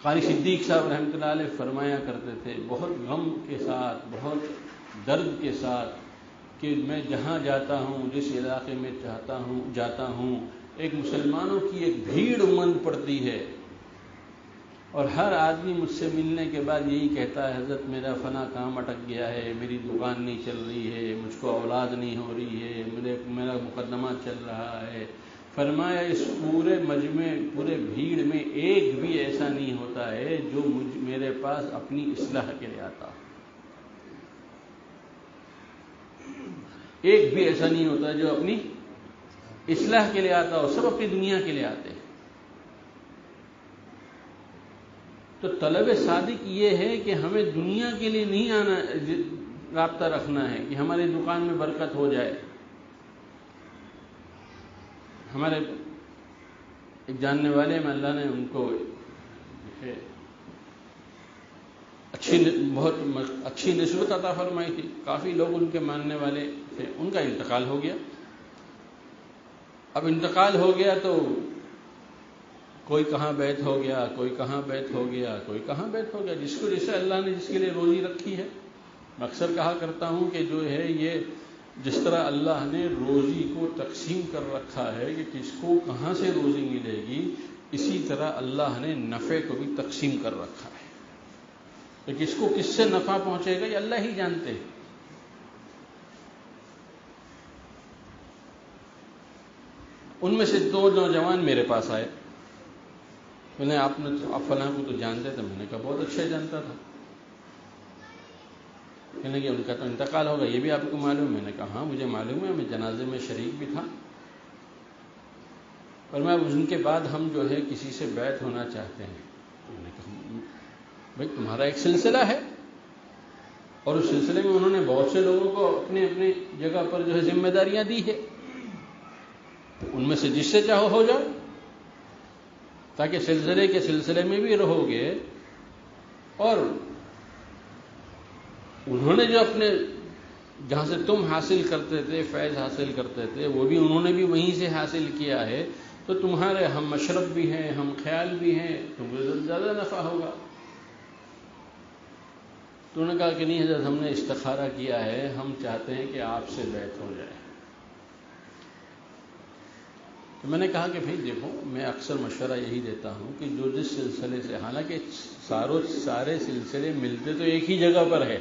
قاری صدیق صاحب رحمۃ اللہ علیہ فرمایا کرتے تھے بہت غم کے ساتھ، بہت درد کے ساتھ، کہ میں جہاں جاتا ہوں، جس علاقے میں جاتا ہوں، ایک مسلمانوں کی ایک بھیڑ امنڈ پڑتی ہے، اور ہر آدمی مجھ سے ملنے کے بعد یہی کہتا ہے حضرت میرا فلاں کام اٹک گیا ہے، میری دکان نہیں چل رہی ہے، مجھ کو اولاد نہیں ہو رہی ہے، میرا مقدمہ چل رہا ہے. فرمایا اس پورے مجمع، پورے بھیڑ میں ایک بھی ایسا نہیں ہوتا ہے جو میرے پاس اپنی اصلاح کے لیے آتا. ایک بھی ایسا نہیں ہوتا جو اپنی اصلاح کے لیے آتا ہو، سب اپنی دنیا کے لیے آتے ہیں. تو طلب صادق یہ ہے کہ ہمیں دنیا کے لیے نہیں آنا، رابطہ رکھنا ہے کہ ہماری دکان میں برکت ہو جائے. ہمارے ایک جاننے والے میں اللہ نے ان کو بہت اچھی نسبت عطا فرمائی تھی، کافی لوگ ان کے ماننے والے تھے، ان کا انتقال ہو گیا۔ اب انتقال ہو گیا تو کوئی کہاں بیت ہو گیا، کوئی کہاں بیت ہو گیا، کوئی کہاں بیت ہو گیا، جس کو جیسے اللہ نے جس کے لیے روزی رکھی ہے۔ میں اکثر کہا کرتا ہوں کہ جو ہے یہ جس طرح اللہ نے روزی کو تقسیم کر رکھا ہے کہ کس کو کہاں سے روزی ملے گی، اسی طرح اللہ نے نفع کو بھی تقسیم کر رکھا ہے کہ کس کو کس سے نفع پہنچے گا یہ اللہ ہی جانتے ہیں۔ ان میں سے 2 نوجوان میرے پاس آئے، میں نے آپ فلاں کو تو جانتے تھے؟ میں نے کہا بہت اچھا جانتا تھا۔ کہنے کہ ان کا تو انتقال ہوگا، یہ بھی آپ کو معلوم؟ میں نے کہا ہاں مجھے معلوم ہے، میں جنازے میں شریک بھی تھا، پر میں ان کے بعد ہم جو ہے کسی سے بیعت ہونا چاہتے ہیں۔ میں نے کہا بھائی تمہارا ایک سلسلہ ہے، اور اس سلسلے میں انہوں نے بہت سے لوگوں کو اپنے اپنی جگہ پر جو ہے ذمہ داریاں دی ہے، ان میں سے جس سے چاہو ہو جاؤ، تاکہ سلسلے کے سلسلے میں بھی رہو گے، اور انہوں نے جو اپنے جہاں سے تم حاصل کرتے تھے، فیض حاصل کرتے تھے، وہ بھی انہوں نے بھی وہیں سے حاصل کیا ہے، تو تمہارے ہم مشرب بھی ہیں، ہم خیال بھی ہیں، تم کو زیادہ نفع ہوگا۔ تو انہوں نے کہا کہ نہیں حضرت، ہم نے استخارہ کیا ہے، ہم چاہتے ہیں کہ آپ سے بیعت ہو جائے۔ تو میں نے کہا کہ بھائی دیکھو، میں اکثر مشورہ یہی دیتا ہوں کہ جو جس سلسلے سے، حالانکہ سارے سلسلے ملتے تو ایک ہی جگہ پر ہے،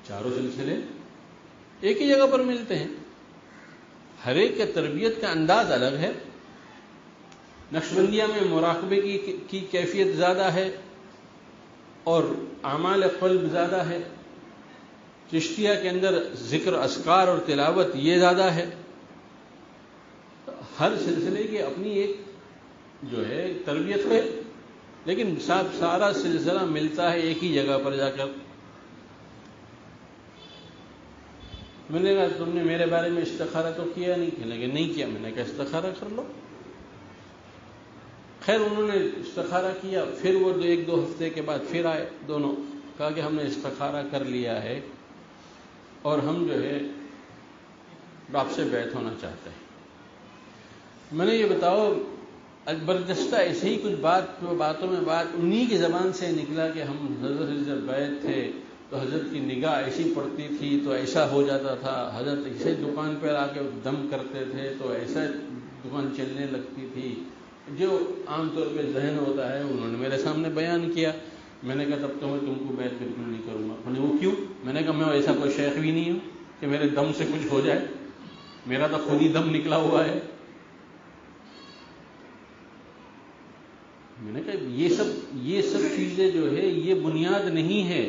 چاروں سلسلے ایک ہی جگہ پر ملتے ہیں، ہر ایک کے تربیت کا انداز الگ ہے۔ نقشبندیہ میں مراقبے کی کیفیت زیادہ ہے اور اعمال قلب زیادہ ہے، چشتیہ کے اندر ذکر، اذکار اور تلاوت یہ زیادہ ہے۔ ہر سلسلے کی اپنی ایک جو ہے تربیت ہے، لیکن سارا سلسلہ ملتا ہے ایک ہی جگہ پر جا کر۔ میں نے کہا تم نے میرے بارے میں استخارہ تو کیا نہیں؟ کہنے لگے نہیں کیا۔ میں نے کہا استخارہ کر لو۔ خیر انہوں نے استخارہ کیا، پھر وہ 1-2 ہفتے کے بعد پھر آئے دونوں، کہا کہ ہم نے استخارہ کر لیا ہے اور ہم جو ہے آپ سے بیعت ہونا چاہتے ہیں۔ میں نے یہ بتاؤ، بردستہ ایسے ہی کچھ باتوں میں بات انہی کی زبان سے نکلا کہ ہم حضرت سے جب بیعت تھے تو حضرت کی نگاہ ایسی پڑتی تھی تو ایسا ہو جاتا تھا، حضرت ایسے دکان پر آ کے دم کرتے تھے تو ایسا دکان چلنے لگتی تھی، جو عام طور پہ ذہن ہوتا ہے انہوں نے میرے سامنے بیان کیا۔ میں نے کہا تب تو میں تم کو بیعت بالکل نہیں کروں گا۔ انہوں نے وہ کیوں؟ میں نے کہا میں ایسا کوئی شیخ بھی نہیں ہوں کہ میرے دم سے کچھ ہو جائے، میرا تو خود ہی دم نکلا ہوا ہے۔ میں نے کہا یہ سب چیزیں جو ہے یہ بنیاد نہیں ہے۔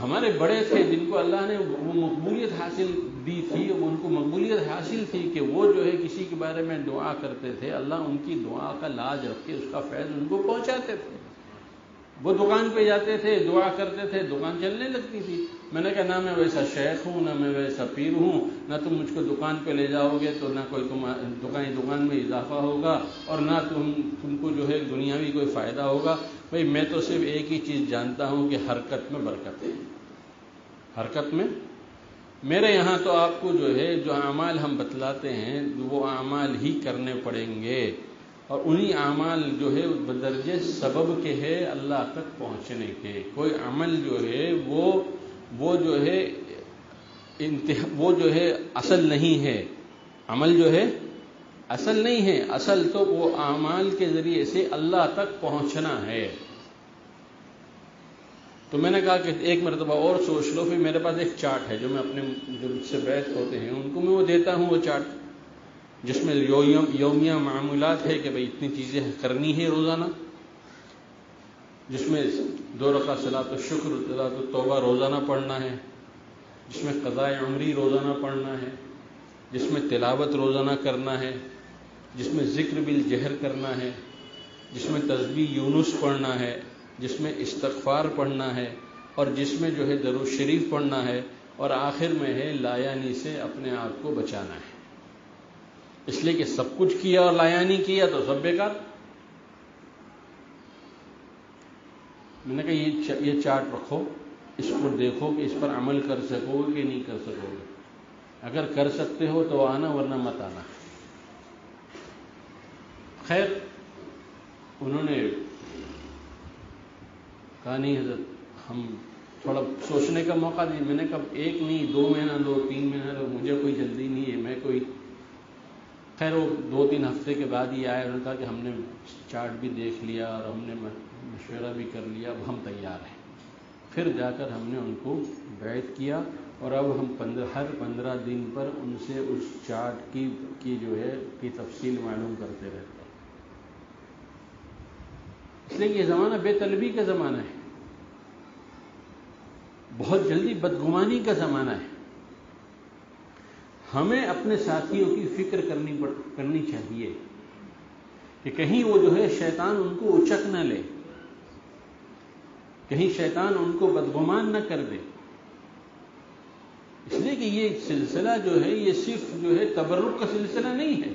ہمارے بڑے تھے جن کو اللہ نے وہ مقبولیت حاصل دی تھی، ان کو مقبولیت حاصل تھی کہ وہ جو ہے کسی کے بارے میں دعا کرتے تھے، اللہ ان کی دعا کا لاج رکھ کے اس کا فیض ان کو پہنچاتے تھے۔ وہ دکان پہ جاتے تھے، دعا کرتے تھے، دکان چلنے لگتی تھی۔ میں نے کہا نہ میں ویسا شیخ ہوں، نہ میں ویسا پیر ہوں، نہ تم مجھ کو دکان پہ لے جاؤ گے تو نہ کوئی دکان میں اضافہ ہوگا اور نہ تم کو جو ہے دنیاوی کوئی فائدہ ہوگا۔ بھائی میں تو صرف ایک ہی چیز جانتا ہوں کہ حرکت میں برکت ہے، حرکت میں۔ میرے یہاں تو آپ کو جو ہے جو اعمال ہم بتلاتے ہیں وہ اعمال ہی کرنے پڑیں گے، اور انہی اعمال جو ہے بدرجے سبب کے ہے اللہ تک پہنچنے کے۔ کوئی عمل جو ہے وہ جو ہے اصل نہیں ہے، عمل جو ہے اصل نہیں ہے، اصل تو وہ اعمال کے ذریعے سے اللہ تک پہنچنا ہے۔ تو میں نے کہا کہ ایک مرتبہ اور سوچ لو۔ پھر میرے پاس ایک چارٹ ہے جو میں اپنے جو مجھ سے بیعت ہوتے ہیں ان کو میں وہ دیتا ہوں، وہ چارٹ جس میں یومیہ معمولات ہے کہ بھئی اتنی چیزیں کرنی ہے روزانہ، جس میں 2 رکعت صلاۃ الشکر، صلاۃ التوبہ روزانہ پڑھنا ہے، جس میں قضاء عمری روزانہ پڑھنا ہے، جس میں تلاوت روزانہ کرنا ہے، جس میں ذکر بالجہر کرنا ہے، جس میں تسبیح یونس پڑھنا ہے، جس میں استغفار پڑھنا ہے، اور جس میں جو ہے درود شریف پڑھنا ہے، اور آخر میں ہے لایانی سے اپنے آپ کو بچانا ہے۔ اس لیے کہ سب کچھ کیا اور لایا نہیں کیا تو سب بیکار۔ میں نے کہا یہ چارٹ رکھو، اس کو دیکھو کہ اس پر عمل کر سکو گے کہ نہیں کر سکو گے، اگر کر سکتے ہو تو آنا ورنہ مت آنا۔ خیر انہوں نے کہا نہیں حضرت ہم تھوڑا سوچنے کا موقع دیں۔ میں نے کہا 1 نہیں 2 مہینہ دو 3 مہینہ دو، مجھے کوئی جلدی نہیں ہے، میں کوئی خیر وہ 2-3 ہفتے کے بعد ہی آئے، انہوں نے کہا کہ ہم نے چارٹ بھی دیکھ لیا اور ہم نے مشورہ بھی کر لیا، اب ہم تیار ہیں۔ پھر جا کر ہم نے ان کو بیعت کیا اور اب ہم ہر 15 دن پر ان سے اس چارٹ کی جو ہے کی تفصیل معلوم کرتے رہتے ہیں۔ اس لیے یہ زمانہ بے طلبی کا زمانہ ہے، بہت جلدی بدگمانی کا زمانہ ہے۔ ہمیں اپنے ساتھیوں کی فکر کرنی چاہیے کہ کہیں وہ جو ہے شیطان ان کو اچک نہ لے، کہیں شیطان ان کو بدگمان نہ کر دے۔ اس لیے کہ یہ سلسلہ جو ہے یہ صرف جو ہے تبرک کا سلسلہ نہیں ہے،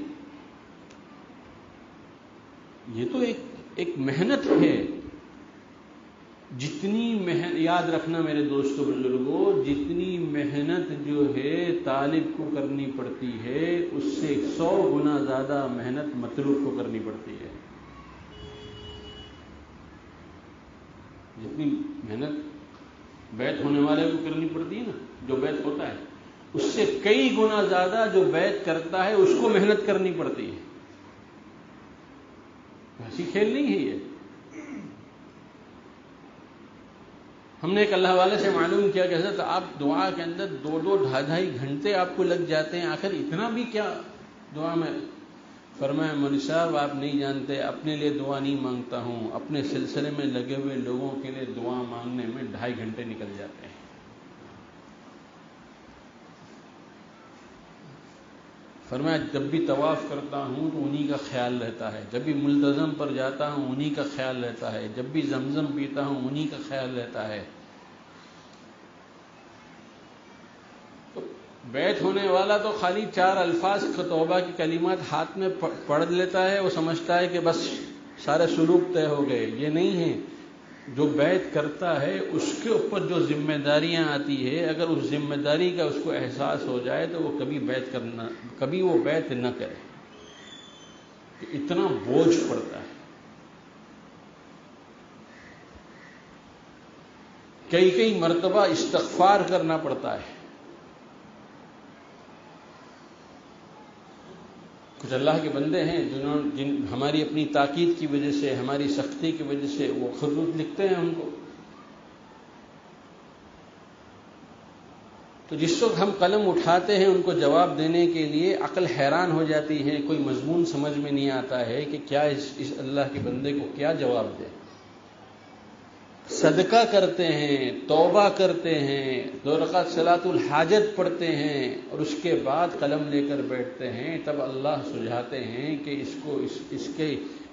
یہ تو ایک محنت ہے۔ جتنی محنت، یاد رکھنا میرے دوستو بزرگوں، جتنی محنت جو ہے طالب کو کرنی پڑتی ہے اس سے 100 گنا زیادہ محنت مطلوب کو کرنی پڑتی ہے۔ جتنی محنت بیعت ہونے والے کو کرنی پڑتی ہے نا، جو بیعت ہوتا ہے اس سے کئی گنا زیادہ جو بیعت کرتا ہے اس کو محنت کرنی پڑتی ہے۔ ایسی کھیل نہیں ہے یہ۔ ہم نے ایک اللہ والے سے معلوم کیا کہ حضرت آپ دعا کے اندر 2-2 ڈھائی گھنٹے آپ کو لگ جاتے ہیں، آخر اتنا بھی کیا دعا میں؟ فرمایا مولوی صاحب آپ نہیں جانتے، اپنے لیے دعا نہیں مانگتا ہوں، اپنے سلسلے میں لگے ہوئے لوگوں کے لیے دعا مانگنے میں 2.5 گھنٹے نکل جاتے ہیں۔ فرمایا جب بھی طواف کرتا ہوں تو انہی کا خیال رہتا ہے، جب بھی ملتزم پر جاتا ہوں انہی کا خیال رہتا ہے، جب بھی زمزم پیتا ہوں انہی کا خیال رہتا ہے۔ تو بیعت ہونے والا تو خالی 4 الفاظ توبہ کی کلمات ہاتھ میں پڑھ لیتا ہے، وہ سمجھتا ہے کہ بس سارے سلوک طے ہو گئے۔ یہ نہیں ہے، جو بیعت کرتا ہے اس کے اوپر جو ذمہ داریاں آتی ہے، اگر اس ذمہ داری کا اس کو احساس ہو جائے تو وہ کبھی وہ بیعت نہ کرے، کہ اتنا بوجھ پڑتا ہے۔ کئی مرتبہ استغفار کرنا پڑتا ہے۔ کچھ اللہ کے بندے ہیں جن ہماری اپنی تاکید کی وجہ سے، ہماری سختی کی وجہ سے وہ خطوط لکھتے ہیں ان کو، تو جس وقت ہم قلم اٹھاتے ہیں ان کو جواب دینے کے لیے عقل حیران ہو جاتی ہے، کوئی مضمون سمجھ میں نہیں آتا ہے کہ کیا اس اللہ کے بندے کو کیا جواب دے۔ صدقہ کرتے ہیں، توبہ کرتے ہیں، 2 رکعت صلاۃ الحاجت پڑھتے ہیں اور اس کے بعد قلم لے کر بیٹھتے ہیں، تب اللہ سجھاتے ہیں کہ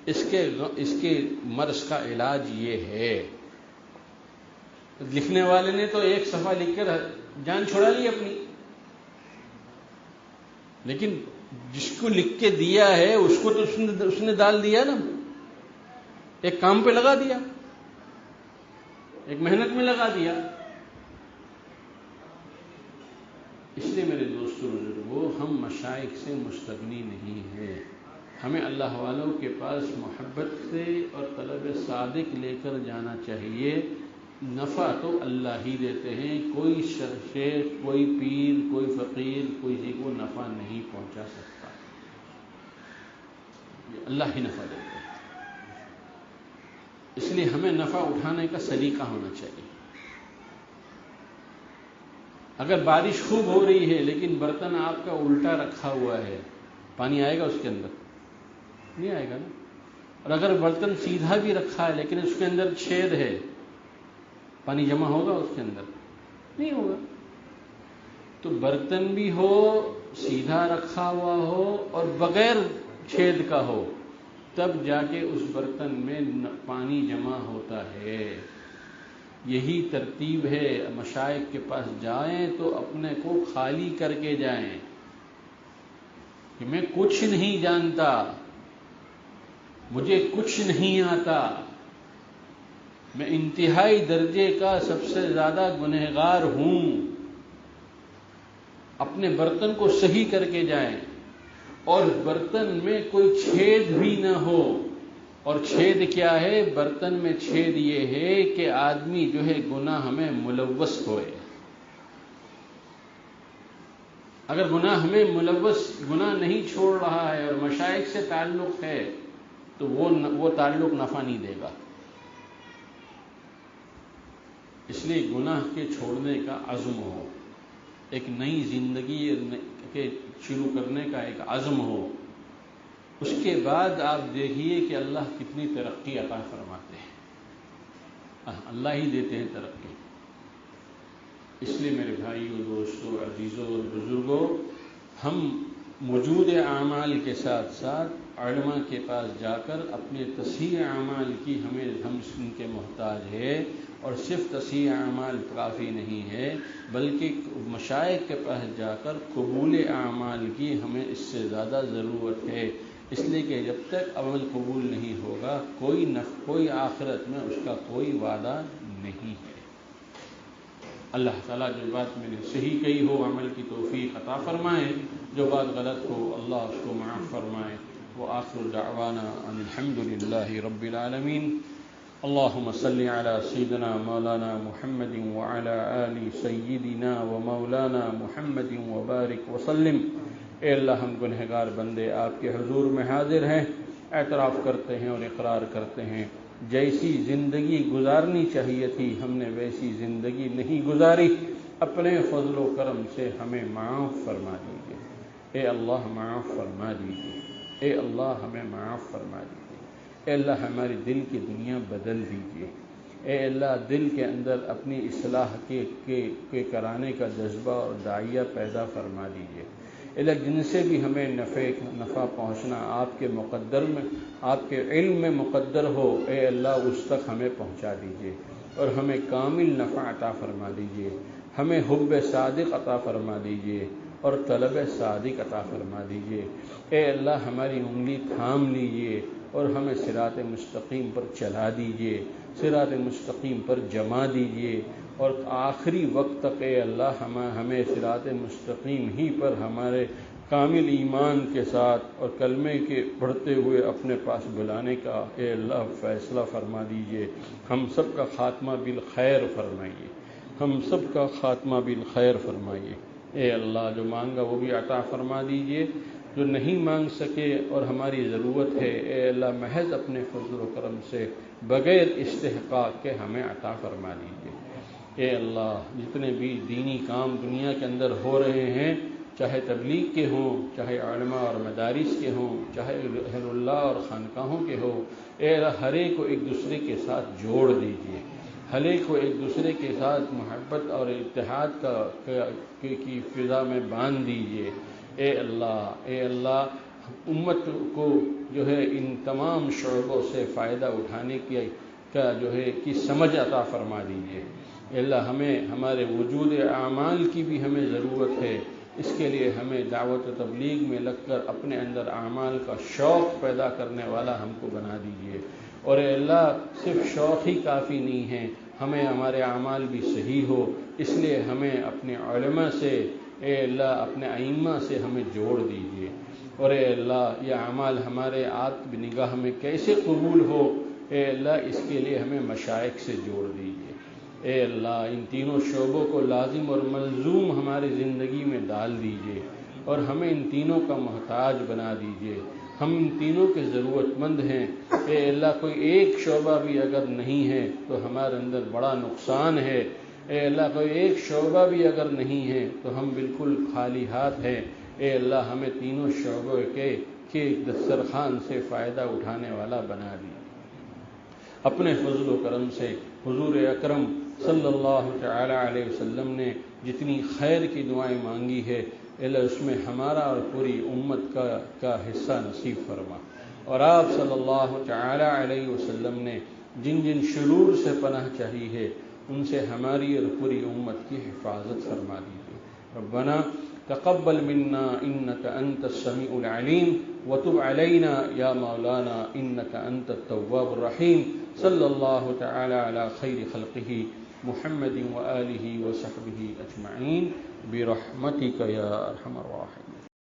اس کے مرض کا علاج یہ ہے۔ لکھنے والے نے تو 1 صفحہ لکھ کر جان چھڑا لی اپنی، لیکن جس کو لکھ کے دیا ہے اس کو تو اس نے ڈال دیا نا، ایک کام پہ لگا دیا، ایک محنت میں لگا دیا۔ اس لیے میرے دوستو بزرگوں، ہم مشائخ سے مستغنی نہیں ہیں، ہمیں اللہ والوں کے پاس محبت سے اور طلب صادق لے کر جانا چاہیے۔ نفع تو اللہ ہی دیتے ہیں، کوئی شیخ، کوئی پیر، کوئی فقیر کسی کو نفع نہیں پہنچا سکتا، یہ اللہ ہی نفع دیتے ہیں۔ اس لیے ہمیں نفع اٹھانے کا سلیقہ ہونا چاہیے۔ اگر بارش خوب ہو رہی ہے لیکن برتن آپ کا الٹا رکھا ہوا ہے، پانی آئے گا اس کے اندر؟ نہیں آئے گا نا۔ اور اگر برتن سیدھا بھی رکھا ہے لیکن اس کے اندر چھید ہے، پانی جمع ہوگا اس کے اندر؟ نہیں ہوگا۔ تو برتن بھی ہو، سیدھا رکھا ہوا ہو اور بغیر چھید کا ہو، تب جا کے اس برتن میں پانی جمع ہوتا ہے۔ یہی ترتیب ہے، مشائخ کے پاس جائیں تو اپنے کو خالی کر کے جائیں کہ میں کچھ نہیں جانتا، مجھے کچھ نہیں آتا، میں انتہائی درجے کا سب سے زیادہ گنہگار ہوں۔ اپنے برتن کو صحیح کر کے جائیں اور برتن میں کوئی چھید بھی نہ ہو۔ اور چھید کیا ہے؟ برتن میں چھید یہ ہے کہ آدمی جو ہے گناہ میں ملوث ہوئے۔ اگر گناہ میں ملوث، گناہ نہیں چھوڑ رہا ہے اور مشائخ سے تعلق ہے تو وہ تعلق نفع نہیں دے گا۔ اس لیے گناہ کے چھوڑنے کا عزم ہو، ایک نئی زندگی کے شروع کرنے کا ایک عزم ہو، اس کے بعد آپ دیکھیے کہ اللہ کتنی ترقی عطا فرماتے ہیں۔ اللہ ہی دیتے ہیں ترقی۔ اس لیے میرے بھائیوں، دوستوں، عزیزوں اور بزرگوں، ہم موجود اعمال کے ساتھ ساتھ علماء کے پاس جا کر اپنے تصحیح اعمال کی ہم ان کے محتاج ہے۔ اور صرف تصحیح اعمال کافی نہیں ہے، بلکہ مشائخ کے پاس جا کر قبول اعمال کی ہمیں اس سے زیادہ ضرورت ہے۔ اس لیے کہ جب تک عمل قبول نہیں ہوگا، کوئی آخرت میں اس کا کوئی وعدہ نہیں ہے۔ اللہ تعالیٰ جو بات میں نے صحیح کہی ہو عمل کی توفیق عطا فرمائے، جو بات غلط ہو اللہ اس کو معاف فرمائے۔ وآخر دعوانا ان الحمدللہ رب العالمین۔ اللہم صلی علی سیدنا مولانا محمد وعلی آل سیدنا و مولانا محمد وبارک وسلم۔ اے اللہ، ہم گنہگار بندے آپ کے حضور میں حاضر ہیں، اعتراف کرتے ہیں اور اقرار کرتے ہیں جیسی زندگی گزارنی چاہیے تھی ہم نے ویسی زندگی نہیں گزاری۔ اپنے فضل و کرم سے ہمیں معاف فرما دیجیے۔ اے اللہ معاف فرما دیجیے۔ اے اللہ ہمیں معاف فرما دیجیے۔ اے اللہ ہماری دل کی دنیا بدل دیجیے۔ اے اللہ دل کے اندر اپنی اصلاح کے کرانے کا جذبہ اور داعیہ پیدا فرما دیجیے۔ اے اللہ جن سے بھی ہمیں نفع پہنچنا آپ کے مقدر میں، آپ کے علم میں مقدر ہو، اے اللہ اس تک ہمیں پہنچا دیجیے اور ہمیں کامل نفع عطا فرما دیجیے۔ ہمیں حب صادق عطا فرما دیجیے اور طلب صادق عطا فرما دیجیے۔ اے اللہ ہماری انگلی تھام لیجیے اور ہمیں صراط مستقیم پر چلا دیجیے، صراط مستقیم پر جما دیجیے، اور آخری وقت تک اے اللہ ہمیں صراط مستقیم ہی پر ہمارے کامل ایمان کے ساتھ اور کلمے کے پڑھتے ہوئے اپنے پاس بلانے کا اے اللہ فیصلہ فرما دیجیے۔ ہم سب کا خاتمہ بالخیر فرمائیے، ہم سب کا خاتمہ بالخیر فرمائیے۔ اے اللہ جو مانگا وہ بھی عطا فرما دیجیے، جو نہیں مانگ سکے اور ہماری ضرورت ہے اے اللہ محض اپنے فضل و کرم سے بغیر استحقاق کے ہمیں عطا فرما دیجیے۔ اے اللہ جتنے بھی دینی کام دنیا کے اندر ہو رہے ہیں، چاہے تبلیغ کے ہوں، چاہے علماء اور مدارس کے ہوں، چاہے اہل اللہ اور خانقاہوں کے ہوں، اے اللہ ہر ایک کو ایک دوسرے کے ساتھ جوڑ دیجیے، ہر ایک کو ایک دوسرے کے ساتھ محبت اور اتحاد کی فضا میں باندھ دیجیے۔ اے اللہ امت کو جو ہے ان تمام شعبوں سے فائدہ اٹھانے کی سمجھ عطا فرما دیجیے۔ اے اللہ ہمارے وجود اعمال کی بھی ہمیں ضرورت ہے، اس کے لیے ہمیں دعوت و تبلیغ میں لگ کر اپنے اندر اعمال کا شوق پیدا کرنے والا ہم کو بنا دیجیے۔ اور اے اللہ صرف شوق ہی کافی نہیں ہے، ہمیں ہمارے اعمال بھی صحیح ہو، اس لیے ہمیں اپنے علماء سے اے اللہ اپنے ائمہ سے ہمیں جوڑ دیجیے۔ اور اے اللہ یہ اعمال ہمارے آپ کی نگاہ میں کیسے قبول ہو، اے اللہ اس کے لیے ہمیں مشائخ سے جوڑ دیجیے۔ اے اللہ ان تینوں شعبوں کو لازم اور ملزوم ہماری زندگی میں ڈال دیجیے اور ہمیں ان تینوں کا محتاج بنا دیجیے۔ ہم ان تینوں کے ضرورت مند ہیں۔ اے اللہ کوئی ایک شعبہ بھی اگر نہیں ہے تو ہمارے اندر بڑا نقصان ہے۔ اے اللہ کوئی ایک شعبہ بھی اگر نہیں ہے تو ہم بالکل خالی ہاتھ ہیں۔ اے اللہ ہمیں تینوں شعبوں کے دسترخوان سے فائدہ اٹھانے والا بنا دی۔ اپنے فضل و کرم سے حضور اکرم صلی اللہ تعالی علیہ وسلم نے جتنی خیر کی دعائیں مانگی ہے، اللہ اس میں ہمارا اور پوری امت کا حصہ نصیب فرما۔ اور آپ صلی اللہ تعالی علیہ وسلم نے جن جن شرور سے پناہ چاہی ہے ان سے ہماری اور پوری امت کی حفاظت فرما دیجیے۔ ربنا تقبل منا إنك أنت السميع العليم وتب علينا يا مولانا إنك أنت التواب الرحيم صلى الله تعالى على خير خلقه محمد وآله وصحبه أجمعين برحمتك يا أرحم الراحمين.